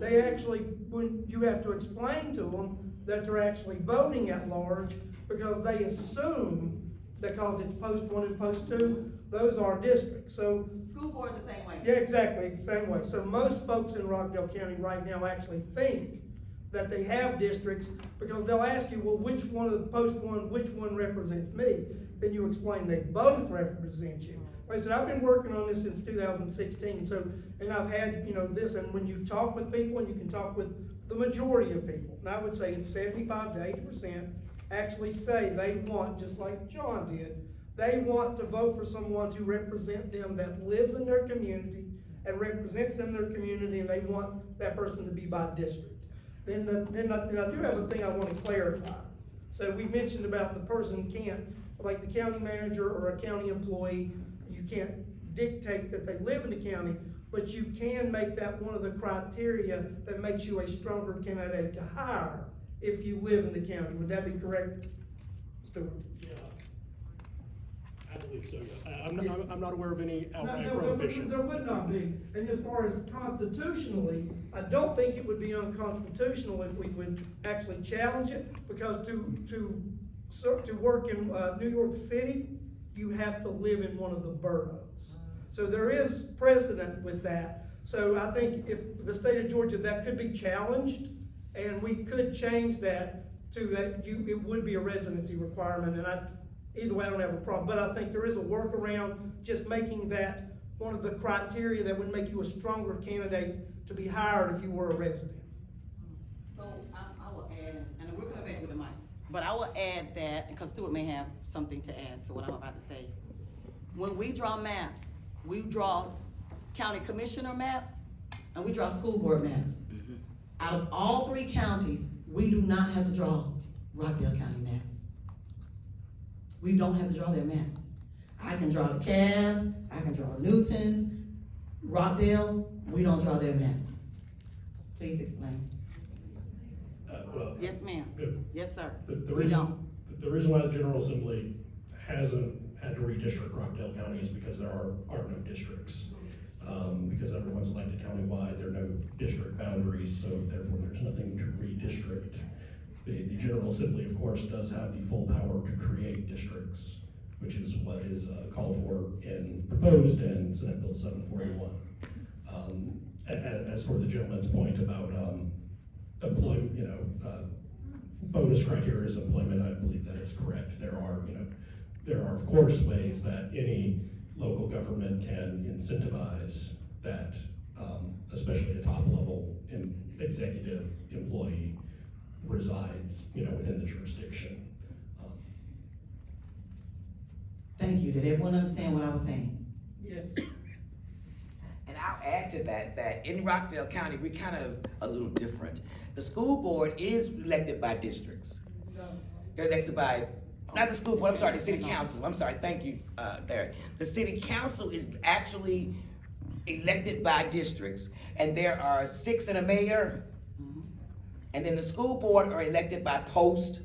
They actually, when you have to explain to them that they're actually voting at large, because they assume because it's post 1 and post 2, those are districts. So School board's the same way. yeah, exactly, the same way. So most folks in Rockdale County right now actually think that they have districts, because they'll ask you, well, which one of the post 1, which one represents me? Then you explain they both represent you. Like I said, I've been working on this since 2016, so, and I've had, you know, this, and when you talk with people, and you can talk with the majority of people, and I would say it's 75 to 80% actually say they want, just like John did, they want to vote for someone to represent them that lives in their community and represents them in their community, and they want that person to be by district. Then I do have a thing I want to clarify. So we mentioned about the person can't, like the county manager or a county employee, you can't dictate that they live in the county, but you can make that one of the criteria that makes you a stronger candidate to hire if you live in the county. Would that be correct, Stuart? Yeah. I believe so, yeah. I'm not aware of any outright No, prohibition. there would not be. And as far as constitutionally, I don't think it would be unconstitutional if we would actually challenge it, because to work in, New York City, you have to live in one of the boroughs. So there is precedent with that. So I think if the state of Georgia, that could be challenged, and we could change that to that it would be a residency requirement, and either way, I don't have a problem. But I think there is a workaround, just making that one of the criteria that would make you a stronger candidate to be hired if you were a resident. So I will add, and we're coming back with the mic, but I will add that, because Stuart may have something to add to what I'm about to say. When we draw maps, we draw county commissioner maps, and we draw school board maps. Out of all three counties, we do not have to draw Rockdale County maps. We don't have to draw their maps. I can draw the Cabs, I can draw Newtons, Rockdale's, we don't draw their maps. Please explain. Well, Yes, ma'am. Good. Yes, sir. The We don't. reason why the General Assembly hasn't had to redistrict Rockdale County is because there are no districts. Because everyone's elected countywide, there are no district boundaries, so therefore there's nothing to redistrict. The General Assembly, of course, does have the full power to create districts, which is what is called for and proposed in Senate Bill 741. As for the gentleman's point about employment, bonus criteria as employment, I believe that is correct. There are of course ways that any local government can incentivize that, especially a top level executive employee resides, within the jurisdiction. Thank you. Did everyone understand what I was saying? Yes. And I'll add to that in Rockdale County, we're kind of a little different. The school board is elected by districts. They're elected by, not the school board, I'm sorry, the city council. I'm sorry, thank you, Derek. The city council is actually elected by districts, and there are 6 and a mayor. And then the school board are elected by post,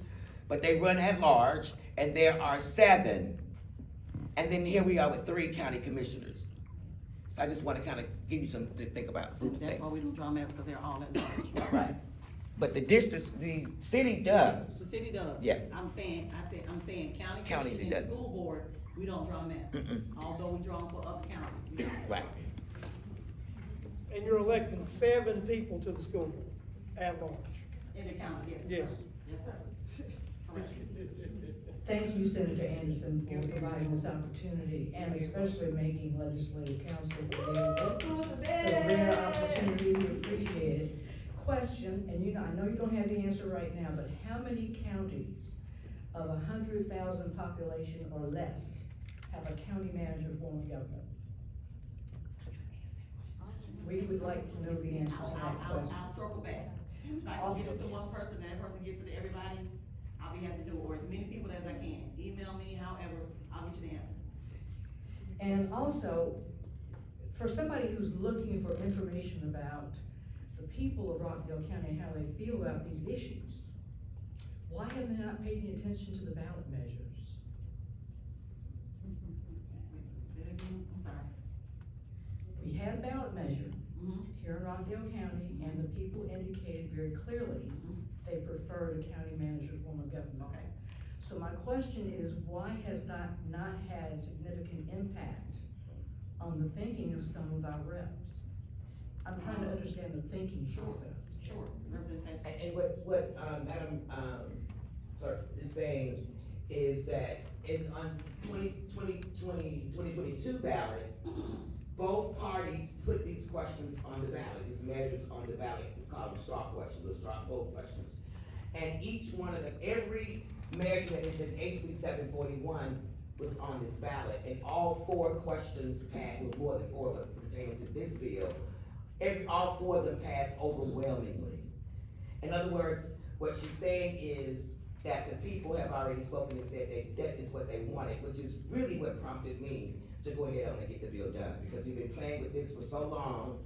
but they run at large, and there are 7. And then here we are with 3 county commissioners. So I just want to kind of give you something to think about. That's why we don't draw maps, because they're all at large. Right. But the districts, the city does. The city does. Yeah. I'm saying county County commission and doesn't. school board, we don't draw maps. Although we draw them for other counties, we don't. Right. And you're electing 7 people to the school board at large. In the county, yes. Yes. Yes, sir. Correct. Thank you, Senator Anderson, for providing this opportunity and especially making legislative council available. It's a rare opportunity, we appreciate it. Question, and I know you don't have the answer right now, but how many counties of 100,000 population or less have a county manager form of government? We would like to know the answer to that question. I'll circle back. If I can get it to one person, and that person gets it to everybody, I'll be happy to do it, or as many people as I can. Email me, however, I'll get you the answer. And also, for somebody who's looking for information about the people of Rockdale County and how they feel about these issues, why have they not paid any attention to the ballot measures? I'm sorry. We had a ballot measure here in Rockdale County, and the people indicated very clearly they preferred a county manager form of government. Okay. So my question is, why has that not had a significant impact on the thinking of some of our reps? I'm trying to understand the thinking process. Sure, representation. And what Madam Clerk is saying is that on 2022 ballot, both parties put these questions on the ballot, these measures on the ballot. We call them straw questions or straw poll questions. And each one of them, every measure that is in HB-741 was on this ballot, and all 4 questions passed, with more than 4 but pertaining to this bill, all 4 of them passed overwhelmingly. In other words, what she's saying is that the people have already spoken and said that is what they wanted, which is really what prompted me to go ahead on and get the bill done, because we've been playing with this for so long,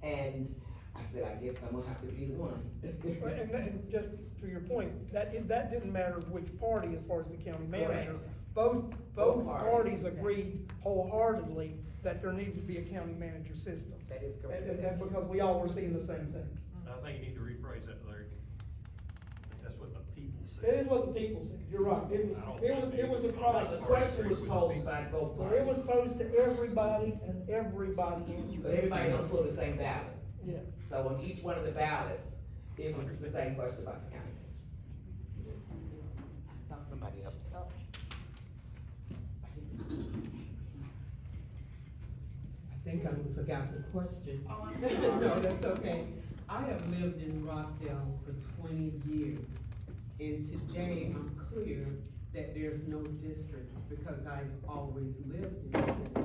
and I said, I guess I'm gonna have to be the one. And just to your point, that didn't matter which party as far as the county manager. Correct. Both parties. parties agreed wholeheartedly that there needed to be a county manager system. That is correct. And because we all were seeing the same thing. I think you need to rephrase that, Larry. That's what the people said. It is what the people said, you're right, it was across. The question was posed by both Well, parties. it was posed to everybody, and everybody answered. But everybody don't pull the same ballot. Yeah. So on each one of the ballots, it was the same question about the county. I saw somebody up. I think I forgot the question. Oh, I'm sorry. No, that's okay. I have lived in Rockdale for 20 years, and today I'm clear that there's no districts because I've always lived in districts.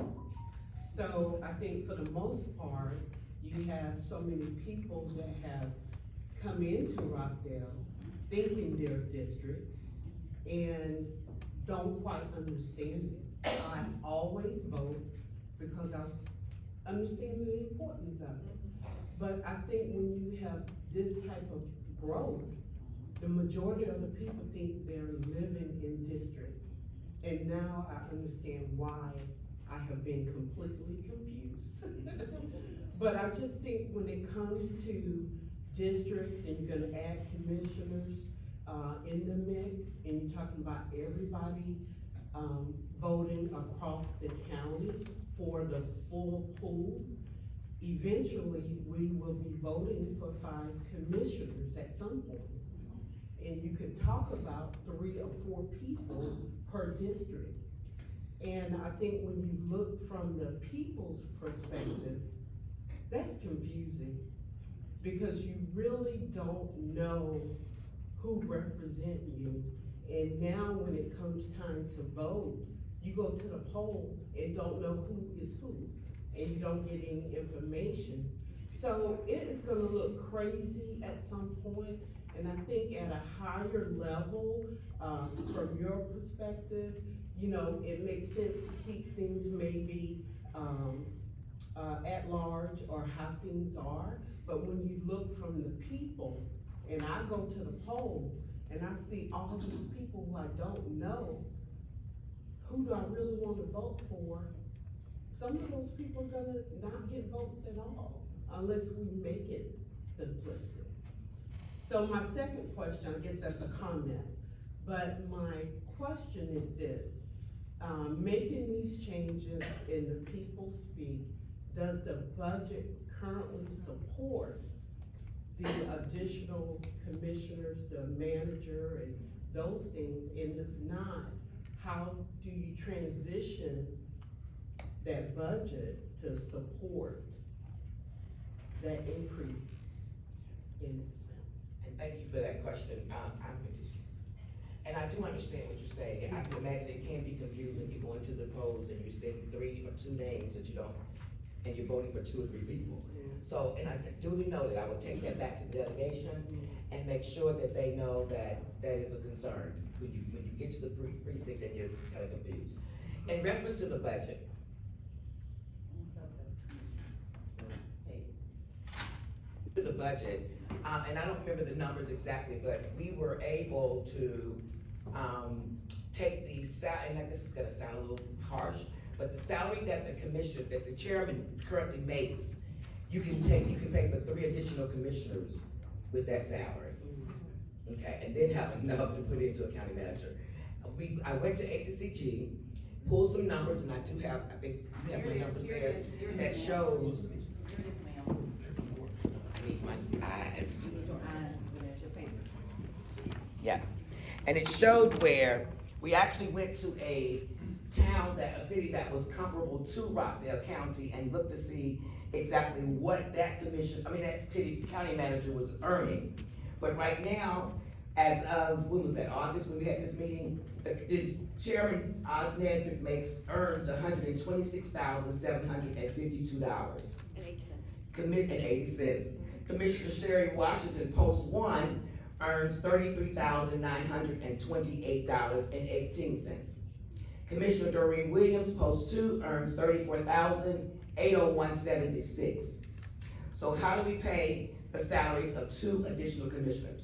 So I think for the most part, you have so many people that have come into Rockdale thinking they're districts and don't quite understand it. I always vote because I understand the importance of it. But I think when you have this type of growth, the majority of the people think they're living in districts. And now I understand why I have been completely confused. But I just think when it comes to districts and you're gonna add commissioners in the mix, and you're talking about everybody voting across the county for the full pool, eventually we will be voting for 5 commissioners at some point. And you could talk about 3 or 4 people per district. And I think when you look from the people's perspective, that's confusing, because you really don't know who represent you. And now when it comes time to vote, you go to the poll and don't know who is who, and you don't get any information. So it is gonna look crazy at some point, and I think at a higher level, from your perspective, you know, it makes sense to keep things maybe at large or how things are. But when you look from the people, and I go to the poll and I see all these people who I don't know, who do I really want to vote for? Some of those people are gonna not get votes at all unless we make it simplistic. So my second question, I guess that's a comment, but my question is this. Making these changes in the people speak, does the budget currently support the additional commissioners, the manager, and those things? And if not, how do you transition that budget to support that increase in expense? And thank you for that question. I'm finished. And I do understand what you're saying, and I can imagine it can be confusing. You go into the polls and you see 3 or 2 names that you don't, and you're voting for 2 or 3 people. So, and I duly noted, I will take that back to the delegation and make sure that they know that that is a concern. When you get to the precinct and you're kind of confused. In reference to the budget, and I don't remember the numbers exactly, but we were able to take the and this is gonna sound a little harsh, but the salary that the chairman currently makes, you can pay for 3 additional commissioners with that salary. Okay, and then have enough to put into a county manager. I went to ACCG, pulled some numbers, and I think you have my numbers there, that shows. I need my eyes. Yeah, and it showed where we actually went to a city that was comparable to Rockdale County and looked to see exactly what that county manager was earning. But right now, as of, when was that, August, when we had this meeting, the Chairman Oz Nesbitt earns $126,752. And 80 cents. Commissioner Sherry Washington, Post 1, earns $33,928.18. Commissioner Doreen Williams, post 2, earns $34,801.76. So how do we pay the salaries of 2 additional commissioners?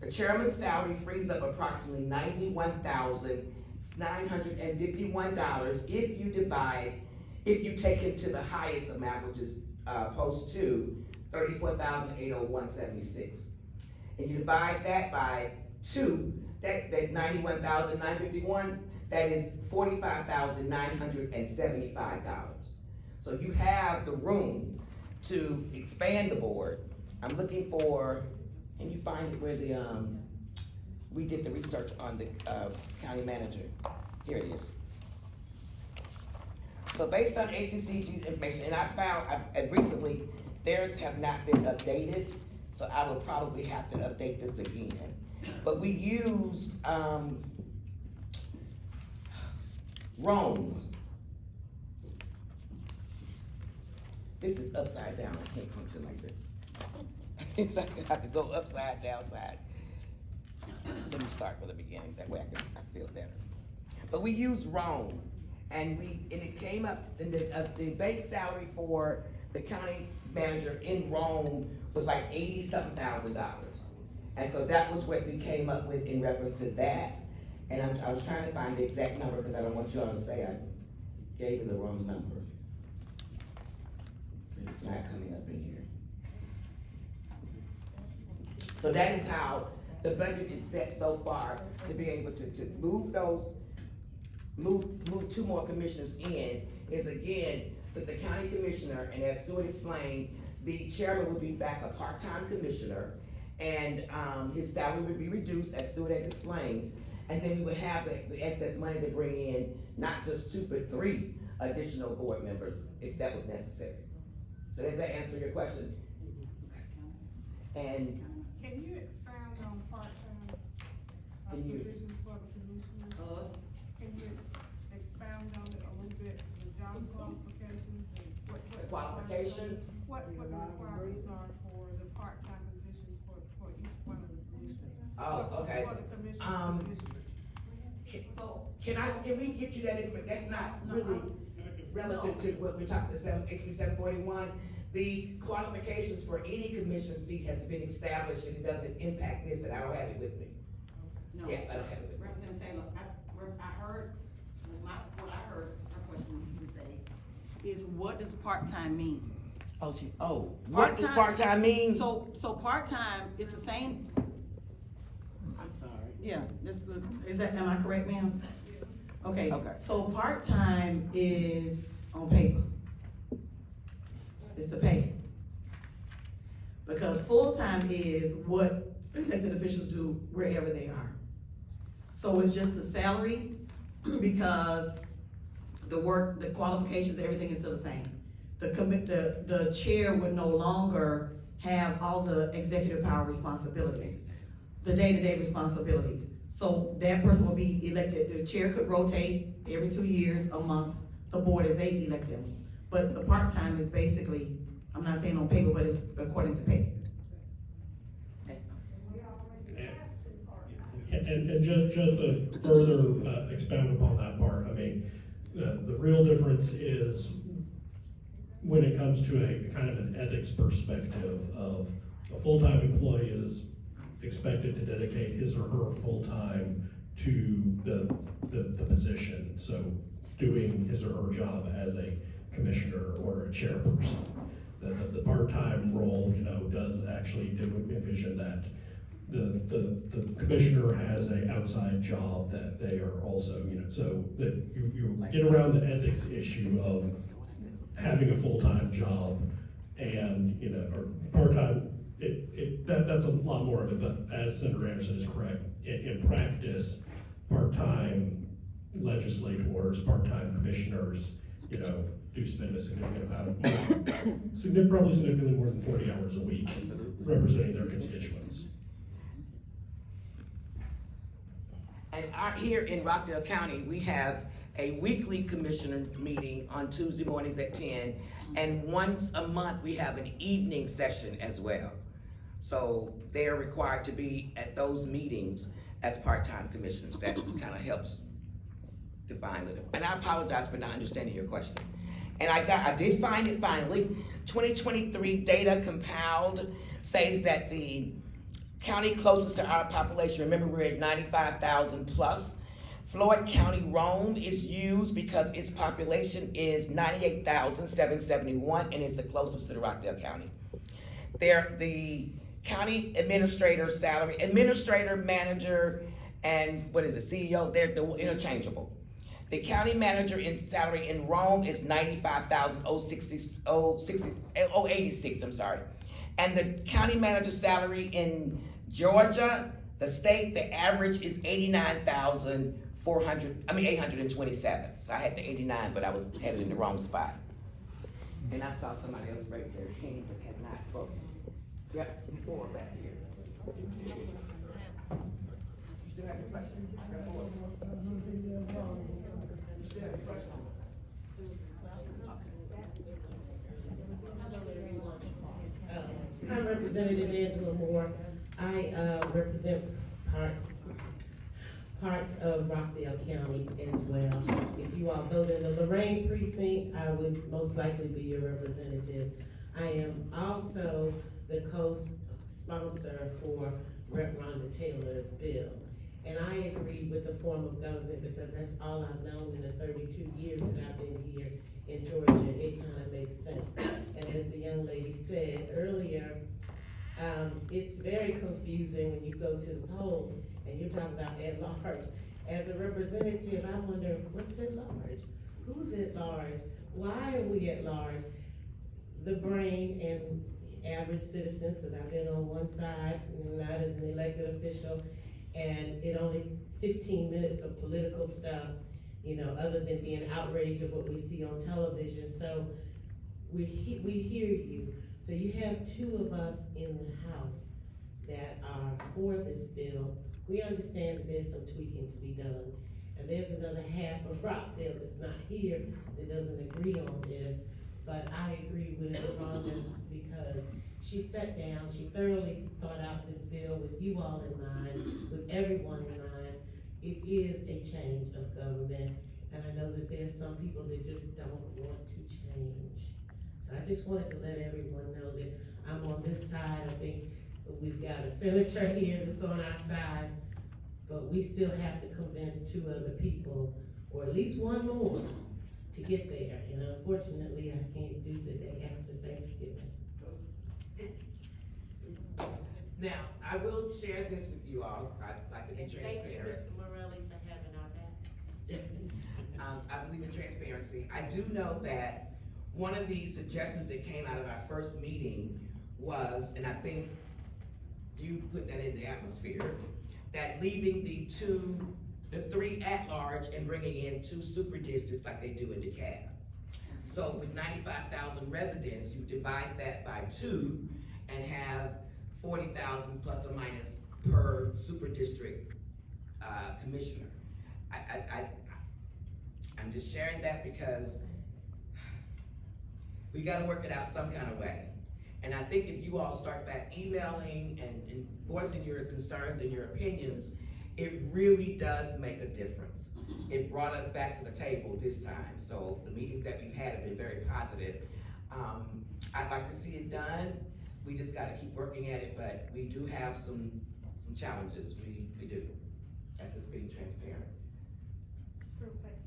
The chairman's salary frees up approximately $91,951 if you take it to the highest amount, which is, post 2, $34,801.76. And you divide that by 2, that 91,951, that is $45,975. So you have the room to expand the board. I'm looking for, can you find it where the, we did the research on the, county manager? Here it is. So based on ACCG's information, and I found, recently, theirs have not been updated, so I will probably have to update this again. But we used, Rome. This is upside down, I can't function like this. It's like I have to go upside, downside. Let me start from the beginning, that way I feel better. But we used Rome, and it came up, and the base salary for the county manager in Rome was like $80-something thousand. And so that was what we came up with in reference to that. And I was trying to find the exact number because I don't want y'all to say I gave you the wrong number. It's not coming up in here. So that is how the budget is set so far, to be able to move 2 more commissioners in, is again, with the county commissioner, and as Stuart explained, the chairman would be back a part-time commissioner, and his salary would be reduced, as Stuart has explained, and then we would have the excess money to bring in not just 2, but 3 additional board members, if that was necessary. So does that answer your question? And Can you expound on part-time positions for the commissioners? Can you expound on it a little bit, the job qualifications and what? The qualifications? What the requirements are for the part-time positions for each one of the positions? Oh, okay. For the commissioner position. Can we get you that information? That's not really relative to what we talked about, HB-741. The qualifications for any commission seat has been established, and it doesn't impact this, and I don't have it with me. No. Yeah, I don't have it with me. Representative Taylor, I heard, what I heard her question to say is, what does part-time mean? What does part-time mean? So part-time is the same. I'm sorry. Yeah, am I correct, ma'am? Okay. Okay. So part-time is on paper. It's the pay. Because full-time is what elected officials do wherever they are. So it's just the salary, because the work, the qualifications, everything is still the same. The chair would no longer have all the executive power responsibilities, the day-to-day responsibilities. So that person will be elected, the chair could rotate every 2 years amongst the board as they elect them. But the part-time is basically, I'm not saying on paper, but it's according to pay. And just to further expound upon that part, I mean, the real difference is when it comes to a kind of an ethics perspective of a full-time employee is expected to dedicate his or her full time to the position. So doing his or her job as a commissioner or a chairperson. The part-time role, does actually do envision that the commissioner has an outside job that they are also, so that you get around the ethics issue of having a full-time job and, or part-time, that's a lot more of it, but as Senator Anderson is correct, in practice, part-time legislators, part-time commissioners, do spend a significant amount of money, probably significantly more than 40 hours a week representing their constituents. And here in Rockdale County, we have a weekly commissioner meeting on Tuesday mornings at 10, and once a month we have an evening session as well. So they are required to be at those meetings as part-time commissioners. That kind of helps define it, and I apologize for not understanding your question. And I did find it finally. 2023 data compiled says that the county closest to our population, remember we're at 95,000 plus. Floyd County, Rome is used because its population is 98,771 and it's the closest to the Rockdale County. The county administrator salary, administrator, manager, and CEO, they're interchangeable. The county manager in salary in Rome is 95,086, I'm sorry. And the county manager salary in Georgia, the state, the average is 827. So I had the 89, but I was headed in the wrong spot. And I saw somebody else raise their hand but had not spoken. Yep, some four back here. You still have your question? You still have your question? I'm Representative Angela Moore. I represent parts of Rockdale County as well. If you all vote in the Lorraine precinct, I would most likely be your representative. I am also the co-sponsor for Rep. Rhonda Taylor's bill. And I agree with the form of government because that's all I've known in the 32 years that I've been here in Georgia. It kind of makes sense. And as the young lady said earlier, it's very confusing when you go to the polls and you're talking about at large. As a representative, I wonder, what's at large? Who's at large? Why are we at large? The brain and average citizens, because I've been on one side, not as an elected official, and it only 15 minutes of political stuff, other than being outraged at what we see on television. So we hear you. So you have two of us in the House that are for this bill. We understand that there's some tweaking to be done. And there's another half of Rockdale that's not here that doesn't agree on this. But I agree with Rhonda because she sat down, she thoroughly thought out this bill with you all in mind, with everyone in mind. It is a change of government. And I know that there's some people that just don't want to change. So I just wanted to let everyone know that I'm on this side. I think we've got a senator here that's on our side, but we still have to convince two other people, or at least one more, to get there. And unfortunately, I can't do the day after Thanksgiving. Now, I will share this with you all. I'd like to be transparent. Thank you, Mr. Morelli, for having our back. I believe in transparency. I do know that one of the suggestions that came out of our first meeting was, and I think you put that in the atmosphere, that leaving the three at large and bringing in 2 super districts like they do in DeKalb. So with 95,000 residents, you divide that by 2 and have 40,000 plus or minus per super district commissioner. I'm just sharing that because we gotta work it out some kind of way. And I think if you all start back emailing and voicing your concerns and your opinions, it really does make a difference. It brought us back to the table this time. So the meetings that we've had have been very positive. I'd like to see it done. We just gotta keep working at it, but we do have some challenges. We do. That's just being transparent. Real quick,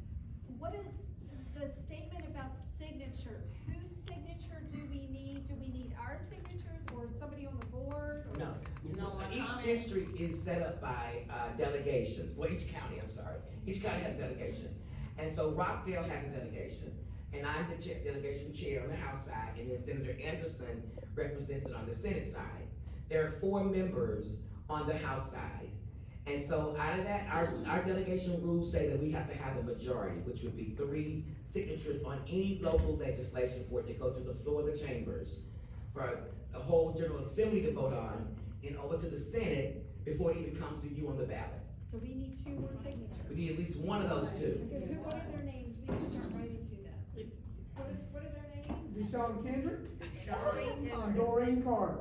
what is the statement about signatures? Whose signature do we need? Do we need our signatures or somebody on the board? Or? No. No, Each district is set up by delegations. Well, each county, I'm sorry. Each county has a delegation. And so Rockdale has a delegation. And I'm the delegation chair on the House side, and then Senator Anderson represents it on the Senate side. There are 4 members on the House side. And so out of that, our delegation rules say that we have to have a majority, which would be 3 signatures on any local legislation for it to go to the floor of the chambers, for the whole General Assembly to vote on, and over to the Senate before it even comes to you on the ballot. So we need 2 more signatures. We need at least one of those 2. Okay, what are their names? We can start writing to them. What are their names? Michelle Kendrick? Doreen Carter. Doreen Carter.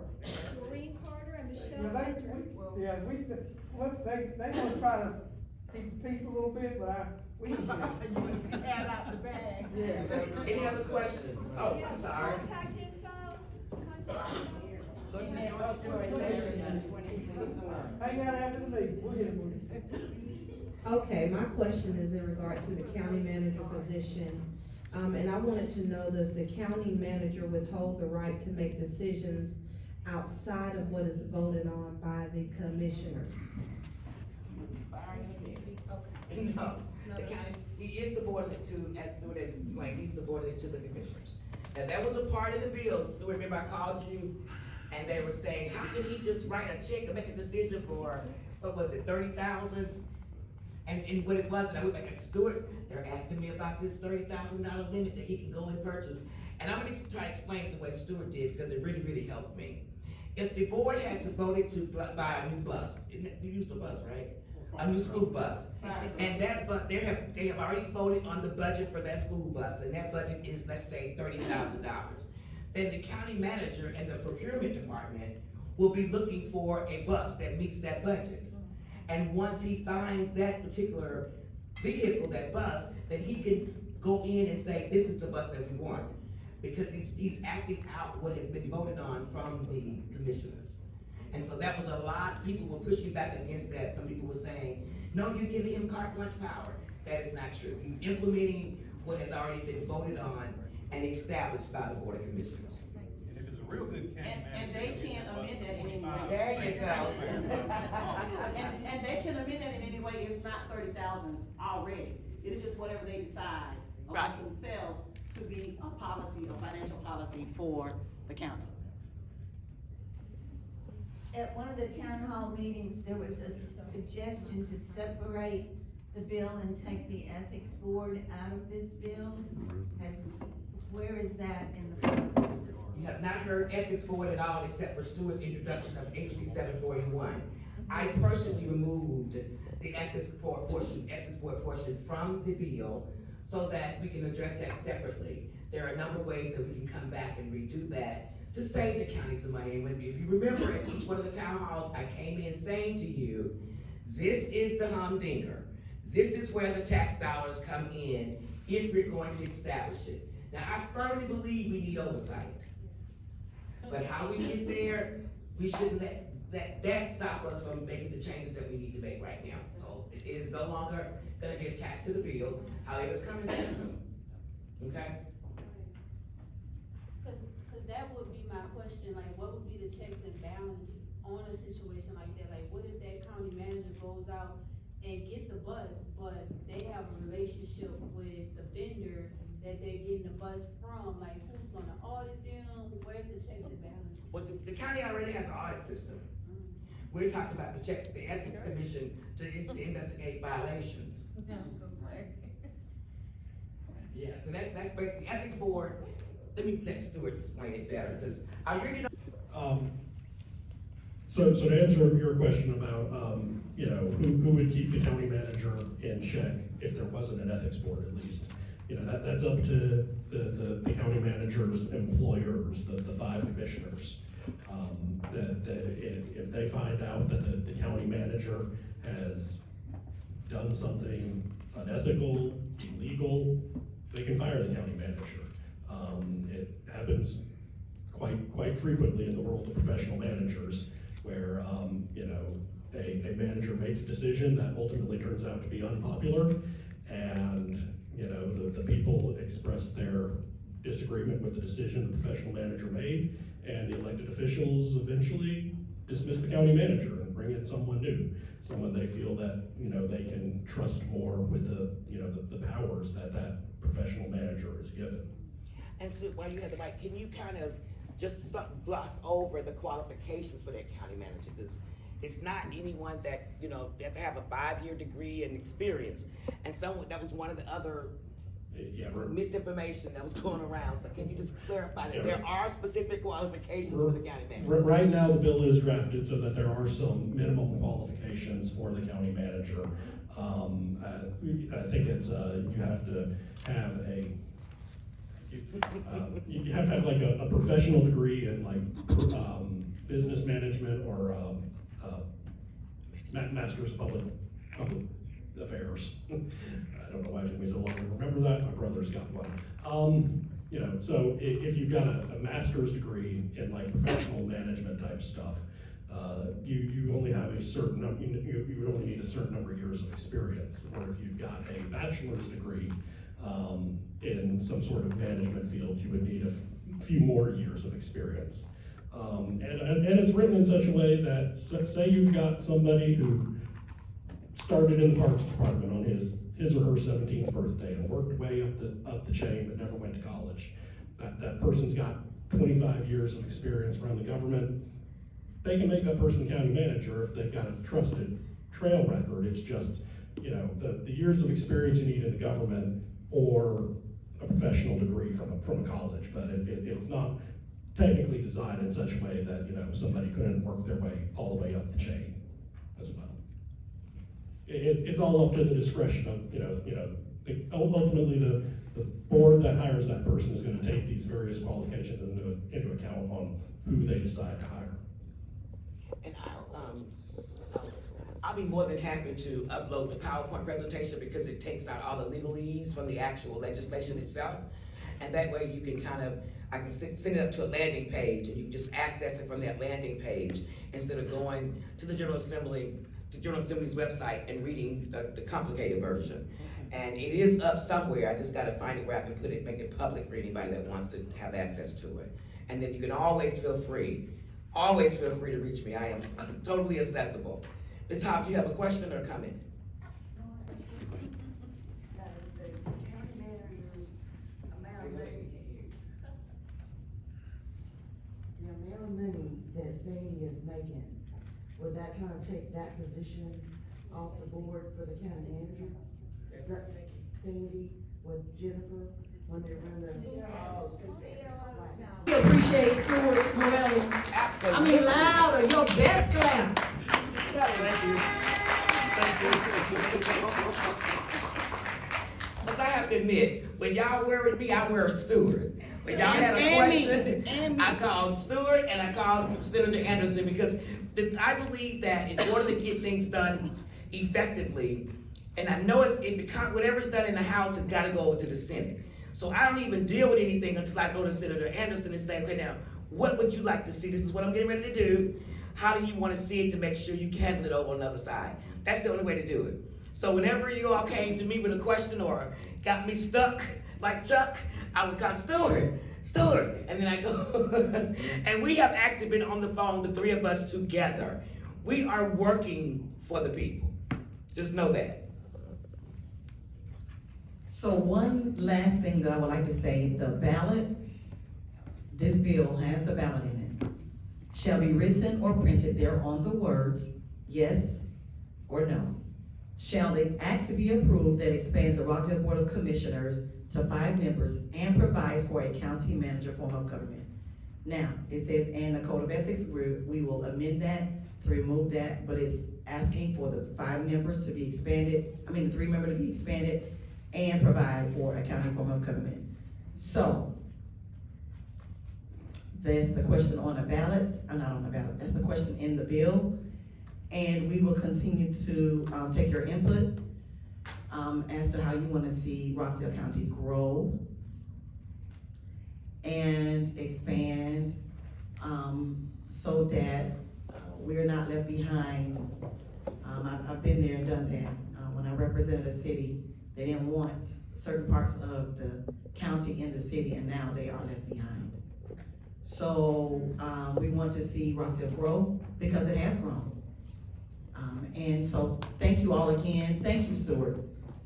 Doreen Carter and Michelle Yeah, Kendrick. they want to try to keep the peace a little bit, but You had out the bag. Any other questions? Oh, I'm sorry. Contact info? Hang out after the meeting, we'll get it for you. Okay, my question is in regard to the county manager position. And I wanted to know, does the county manager withhold the right to make decisions outside of what is voted on by the commissioners? No, the county, he is subordinate to, as Stuart has explained, he's subordinate to the commissioners. Now, that was a part of the bill, Stuart, remember I called you, and they were saying, how can he just write a check and make a decision for, what was it, 30,000? And what it was, and I went back and Stuart, they're asking me about this $30,000 limit that he can go and purchase. And I'm gonna try to explain it the way Stuart did, because it really, really helped me. If the board has voted to buy a new bus, you use a bus, right? A new school bus. And that, but they have already voted on the budget for that school bus, and that budget is, let's say, $30,000. Then the county manager and the procurement department will be looking for a bus that meets that budget. And once he finds that particular vehicle, that bus, then he can go in and say, this is the bus that we want. Because he's acting out what has been voted on from the commissioners. And so that was a lot, people were pushing back against that. Some people were saying, no, you're giving him carte blanche power. That is not true. He's implementing what has already been voted on and established by the Board of Commissioners. And if it's a real good county manager. And they can't amend that in any way. There you go. And they can amend that in any way, it's not 30,000 already. It is just whatever they decide amongst themselves to be a policy, a financial policy for the county. At one of the town hall meetings, there was a suggestion to separate the bill and take the ethics board out of this bill. Where is that in the process? You have not heard ethics board at all except for Stuart's introduction of HB-741. I personally removed the ethics board portion from the bill so that we can address that separately. There are a number of ways that we can come back and redo that to save the county some money. And if you remember at each one of the town halls, I came in saying to you, this is the humdinger. This is where the tax dollars come in if we're going to establish it. Now, I firmly believe we need oversight. But how we get there, we shouldn't let that stop us from making the changes that we need to make right now. So it is no longer gonna be attached to the bill, however it's coming to them. Okay? Cause that would be my question, like, what would be the checks and balances on a situation like that? Like, what if that county manager goes out and get the bus, but they have a relationship with the vendor that they're getting the bus from? Like, who's gonna audit them? Where's the checks and balances? Well, the county already has an audit system. We're talking about the checks, the ethics commission to investigate violations. Yeah, so that's basically, the ethics board, let Stuart explain it better, because I really don't. So to answer your question about, who would keep the county manager in check if there wasn't an ethics board at least? That's up to the county manager's employers, the 5 commissioners. If they find out that the county manager has done something unethical, illegal, they can fire the county manager. It happens quite frequently in the world of professional managers where, a manager makes a decision that ultimately turns out to be unpopular, and, the people express their disagreement with the decision the professional manager made, and the elected officials eventually dismiss the county manager and bring in someone new, someone they feel that, they can trust more with the powers that professional manager is given. And so while you have the mic, can you kind of just gloss over the qualifications for that county manager? Because it's not anyone that, they have to have a 5-year degree and experience. And that was one of the other misinformation that was going around. So can you just clarify that there are specific qualifications for the county manager? Right now, the bill is drafted so that there are some minimum qualifications for the county manager. I think it's, you have to have like a professional degree in like business management or master's of public affairs. I don't know why it took me so long to remember that, my brother's got one. You know, so if you've got a master's degree in like professional management type stuff, you only have a certain, you would only need a certain number of years of experience. Or if you've got a bachelor's degree in some sort of management field, you would need a few more years of experience. And it's written in such a way that, say you've got somebody who started in the Parks Department on his or her 17th birthday and worked way up the chain but never went to college. That person's got 25 years of experience around the government. They can make that person county manager if they've got a trusted trail record. It's just, you know, the years of experience you need in the government or a professional degree from a college, but it's not technically designed in such a way that, you know, somebody couldn't work their way all the way up the chain as well. It's all up to the discretion of, ultimately the board that hires that person is going to take these various qualifications into account on who they decide to hire. And I'll be more than happy to upload the PowerPoint presentation because it takes out all the legalese from the actual legislation itself. And that way you can I can send it up to a landing page and you can just access it from that landing page instead of going to the General Assembly's website and reading the complicated version. And it is up somewhere, I just gotta find it where I can put it, make it public for anybody that wants to have access to it. And then you can always feel free to reach me. I am totally accessible. Ms. Hobbs, you have a question or a comment? The county manager's amount of money, the amount of money that Sandy is making, would that kind of take that position off the board for the county manager? Is that Sandy with Jennifer when they run the? We appreciate Stuart Morelli. Absolutely. I mean, louder, your best clap. But I have to admit, when y'all worried me, I worried Stuart. When y'all had a question, I called Stuart and I called Senator Anderson because I believe that in order to get things done effectively, and I know whatever's done in the House has got to go over to the Senate. So I don't even deal with anything until I go to Senator Anderson and say, okay, now, what would you like to see? This is what I'm getting ready to do. How do you want to see it to make sure you handle it over on the other side? That's the only way to do it. So whenever you all came to me with a question or got me stuck like Chuck, I would call Stuart, and then I go, and we have actually been on the phone, the three of us together. We are working for the people. Just know that. So one last thing that I would like to say, the ballot, this bill has the ballot in it, shall be written or printed thereon the words, yes or no. Shall the act to be approved that expands the Rockdale Board of Commissioners to 5 members and provides for a county manager form of government. Now, it says, and the Code of Ethics, we will amend that to remove that, but it's asking for the 5 members to be expanded, the 3 members to be expanded and provide for a county form of government. So, that's the question on the ballot, not on the ballot, that's the question in the bill. And we will continue to take your input as to how you want to see Rockdale County grow and expand so that we're not left behind. I've been there and done that. When I represented a city, they didn't want certain parts of the county in the city, and now they are left behind. So we want to see Rockdale grow because it has grown. And so thank you all again. Thank you, Stuart.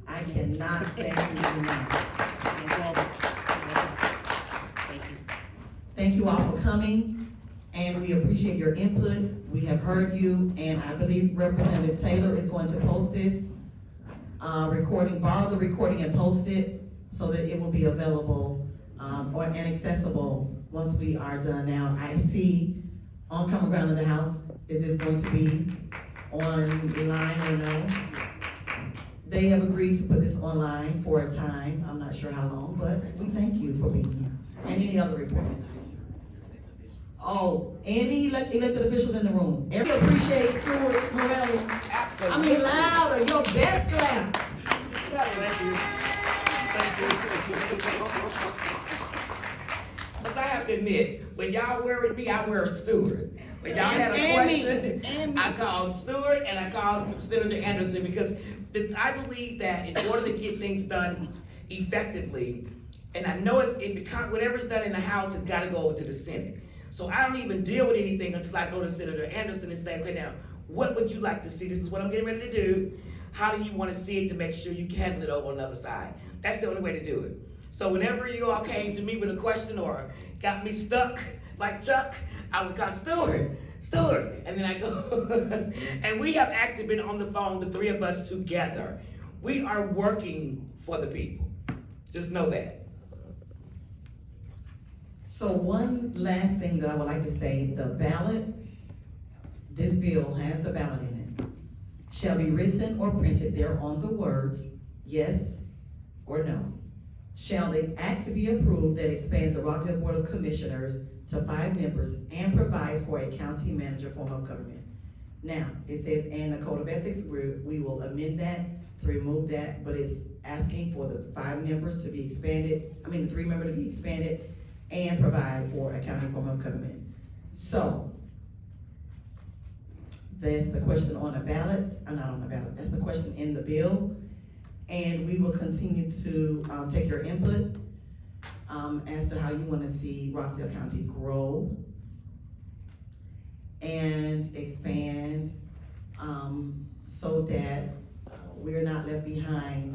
I cannot thank you enough. Thank you all for coming, and we appreciate your input. We have heard you, and I believe Representative Taylor is going to post this recording, borrow the recording and post it so that it will be available and accessible once we are done. Now, I see on common ground in the House, is this going to be online or no? They have agreed to put this online for a time. I'm not sure how long, but we thank you for being here. And any other report? Oh, any elected officials in the room, ever appreciate Stuart Morelli? Absolutely. I mean, louder, your best clap. Thank you. But I have to admit, when y'all worried me, I worried Stewart. When y'all had a question, I called Stewart and I called Senator Anderson because I believe that in order to get things done effectively, and I know whatever's done in the House has got to go over to the Senate. So I don't even deal with anything until I go to Senator Anderson and say, okay, now, what would you like to see? This is what I'm getting ready to do. How do you want to see it to make sure you can handle it over on the other side? That's the only way to do it. So whenever you all came to me with a question or got me stuck like Chuck, I would call Stewart, and then I go, and we have actually been on the phone, the three of us together. We are working for the people. Just know that. So one last thing that I would like to say, the ballot, this bill has the ballot in it, shall be written or printed thereon the words, yes or no. Shall the act to be approved that expands the Rockdale Board of Commissioners to 5 members and provides for a county manager form of government. Now, it says, and the code of ethics, we will amend that to remove that, but it's asking for the 5 members to be expanded, the 3 members to be expanded and provide for a county form of government. So, that's the question on the ballot, not on the ballot, that's the question in the bill. And we will continue to take your input as to how you want to see Rockdale County grow and expand so that we're not left behind.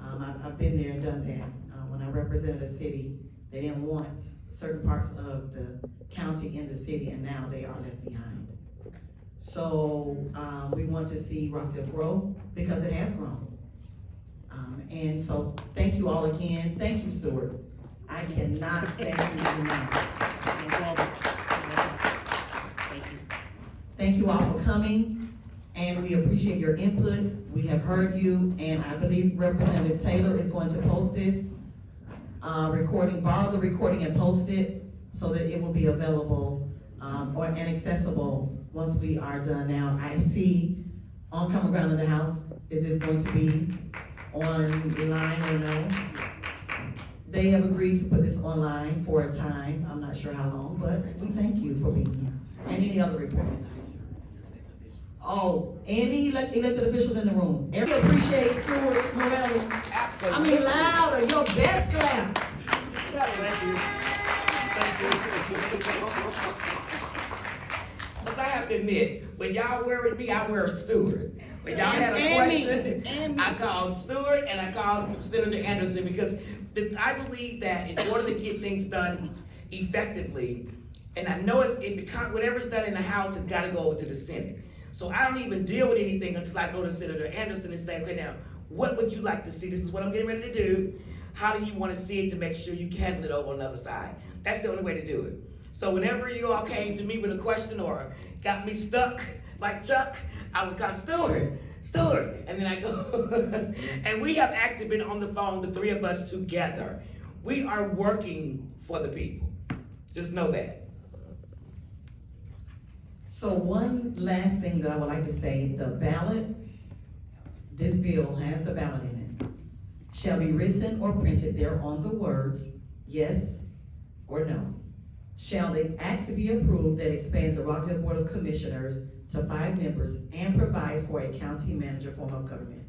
I've been there and done that. When I represented a city, they didn't want certain parts of the county in the city, and now they are left behind. So we want to see Rockdale grow because it has grown. And so thank you all again. Thank you, Stuart. I cannot thank you enough. Thank you all for coming, and we appreciate your input. We have heard you, and I believe Representative Taylor is going to post this recording, borrow the recording and post it so that it will be available and accessible once we are done. Now, I see on common ground in the House, is this going to be online or no? They have agreed to put this online for a time. I'm not sure how long, but we thank you for being here. And any other report? Oh, any elected officials in the room, ever appreciate Stuart Morelli? Absolutely. Louder, your best clap. But I have to admit, when y'all worried me, I worried Stewart. When y'all had a question, I called Stewart and I called Senator Anderson because I believe that in order to get things done effectively, and I know whatever's done in the House has got to go over to the Senate. So I don't even deal with anything until I go to Senator Anderson and say, okay, now, what would you like to see? This is what I'm getting ready to do. How do you want to see it to make sure you can handle it over on the other side? That's the only way to do it. So whenever you all came to me with a question or got me stuck like Chuck, I would call Stewart, and then I go, and we have actually been on the phone, the 3 of us together. We are working for the people. Just know that. So one last thing that I would like to say, the ballot, this bill has the ballot in it, shall be written or printed thereon the words, yes or no. Shall the act to be approved that expands the Rockdale Board of Commissioners to 5 members and provides for a county manager form of government.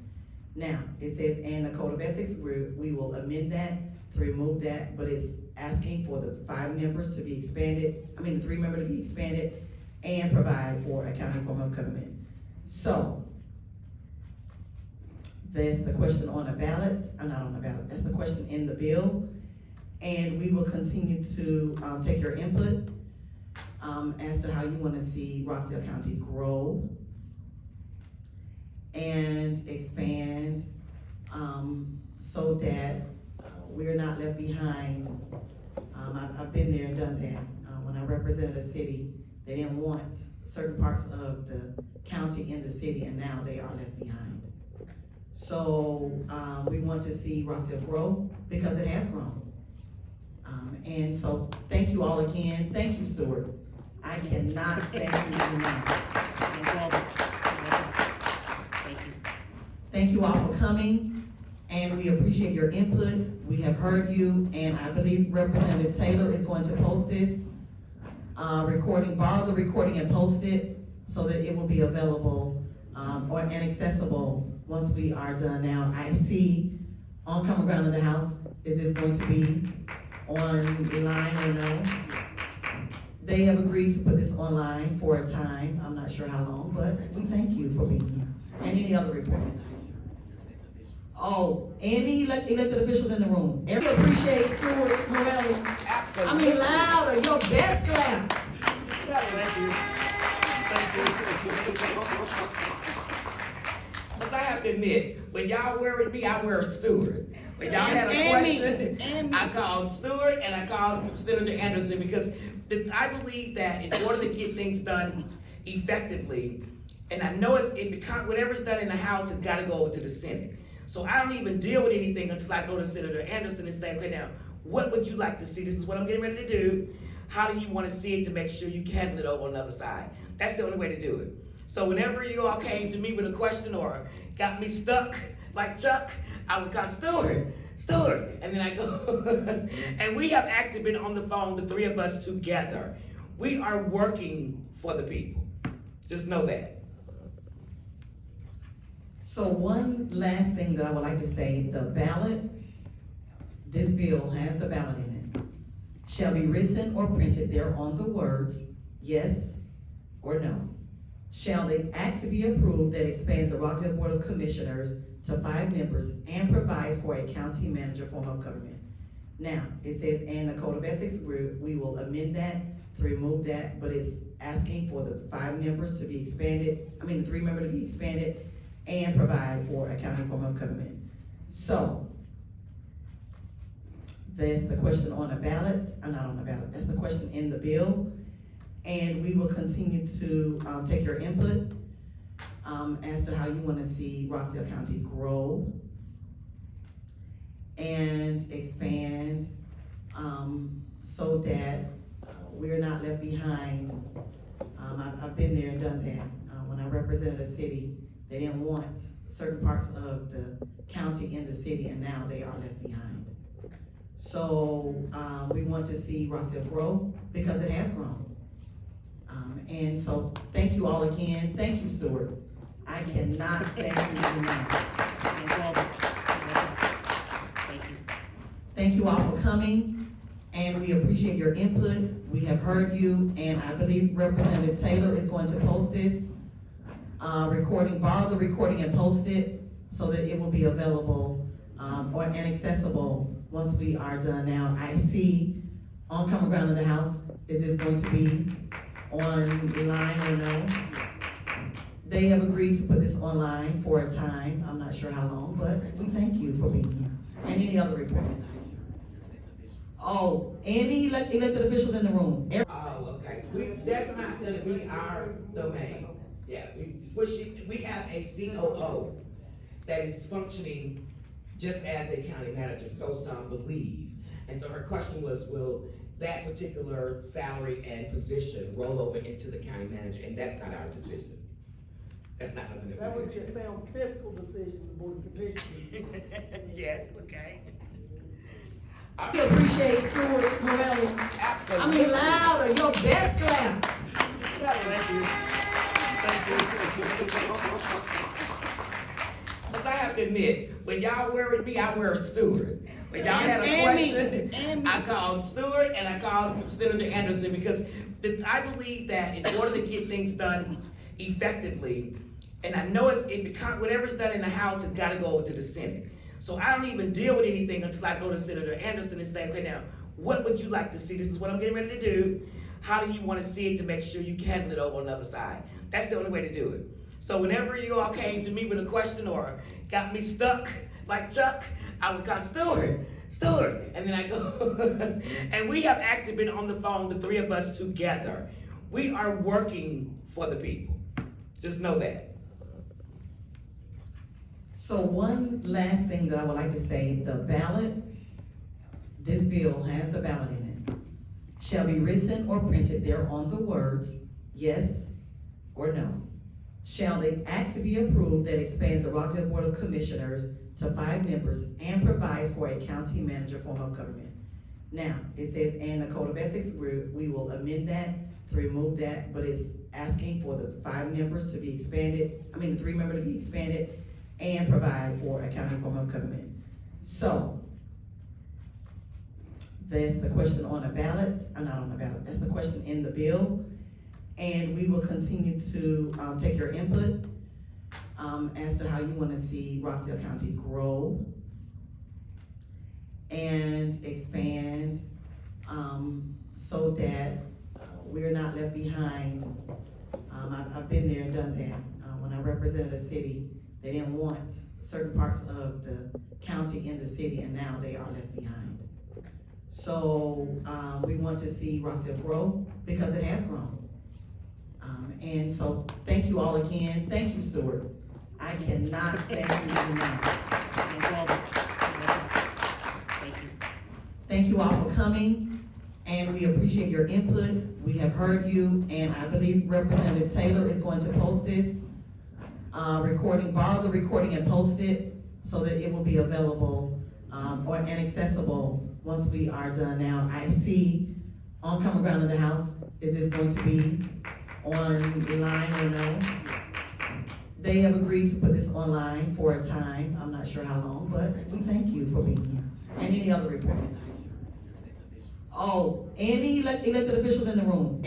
Now, it says, and the code of ethics, we will amend that to remove that, but it's asking for the 5 members to be expanded, the 3 members to be expanded and provide for a county form of government. So, that's the question on the ballot, not on the ballot, that's the question in the bill. And we will continue to take your input as to how you want to see Rockdale County grow and expand so that we're not left behind. I've been there and done that. When I represented a city, they didn't want certain parts of the county in the city, and now they are left behind. So we want to see Rockdale grow because it has grown. And so, thank you all again. Thank you, Stuart. I cannot thank you enough. Thank you all for coming, and we appreciate your input. We have heard you, and I believe Representative Taylor is going to post this borrow the recording and post it so that it will be available and accessible once we are done. Now, I see on common ground in the House, is this going to be online or no? They have agreed to put this online for a time. I'm not sure how long, but we thank you for being here. And any other report? Oh, any elected officials in the room? Ever appreciate Stuart Morelli? Absolutely. I mean, louder, your best clap. Thank you. But I have to admit, when y'all worried me, I worried Stuart. When y'all had a question, I called Stuart and I called Senator Anderson because I believe that in order to get things done effectively, and I know whatever's done in the House has got to go over to the Senate. So I don't even deal with anything until I go to Senator Anderson and say, okay, now, what would you like to see? This is what I'm getting ready to do. How do you want to see it to make sure you handle it over on the other side? That's the only way to do it. So whenever you all came to me with a question or got me stuck like Chuck, I would call Stuart, and then I go, and we have actually been on the phone, the three of us together. We are working for the people. Just know that. So one last thing that I would like to say, the ballot, this bill has the ballot in it, shall be written or printed thereon the words, yes or no. Shall the act to be approved that expands the Rockdale Board of Commissioners to 5 members and provides for a county manager form of government. Now, it says, and the Code of Ethics, we will amend that to remove that, but it's asking for the 5 members to be expanded, the 3 members to be expanded and provide for a county form of government. So, that's the question on the ballot, not on the ballot, that's the question in the bill. And we will continue to take your input as to how you want to see Rockdale County grow and expand so that we're not left behind. I've been there and done that. When I represented a city, they didn't want certain parts of the county in the city, and now they are left behind. So we want to see Rockdale grow because it has grown. And so thank you all again. Thank you, Stuart. I cannot thank you enough. Thank you all for coming, and we appreciate your input. We have heard you, and I believe Representative Taylor is going to post this borrow the recording and post it so that it will be available and accessible once we are done. Now, I see on common ground in the House, is this going to be online or no? They have agreed to put this online for a time. I'm not sure how long, but we thank you for being here. And any other report? Oh, any elected officials in the room? Oh, okay. That's not gonna be our domain. Yeah, we have a COO that is functioning just as a county manager, so some believe. And so her question was, will that particular salary and position roll over into the county manager? And that's not our decision. That's not something that we can do. That would just sound fiscal decision, the Board of Commissioners. Yes, okay. I appreciate Stuart Morelli. Absolutely. Louder, your best clap. Thank you. But I have to admit, when y'all worried me, I worried Stuart. When y'all had a question, I called Stuart and I called Senator Anderson because I believe that in order to get things done effectively, and I know whatever's done in the House has got to go over to the Senate. So I don't even deal with anything until I go to Senator Anderson and say, okay, now, what would you like to see? This is what I'm getting ready to do. How do you want to see it to make sure you handle it over on the other side? That's the only way to do it. So whenever you all came to me with a question or got me stuck like Chuck, I would call Stuart, and then I go, and we have actually been on the phone, the 3 of us together. We are working for the people. Just know that. So one last thing that I would like to say, the ballot, this bill has the ballot in it, shall be written or printed thereon the words, yes or no. Shall the act to be approved that expands the Rockdale Board of Commissioners to 5 members and provides for a county manager form of government. Now, it says, and the code of ethics, we will amend that to remove that, but it's asking for the 5 members to be expanded, the 3 member to be expanded and provide for a county form of government. So, that's the question on the ballot, not on the ballot, that's the question in the bill. And we will continue to take your input as to how you wanna see Rockdale County grow and expand, so that we're not left behind. I've been there and done that. When I represented a city, they didn't want certain parts of the county in the city, and now they are left behind. So, we want to see Rockdale grow because it has grown. And so, thank you all again. Thank you, Stuart. I cannot thank you enough. Thank you all for coming, and we appreciate your input. We have heard you, and I believe Representative Taylor is going to post this recording, borrow the recording and post it so that it will be available and accessible once we are done. Now, I see on common ground in the House, is this going to be online or no? They have agreed to put this online for a time. I'm not sure how long, but we thank you for being here. And any other report? Oh, any elected officials in the room?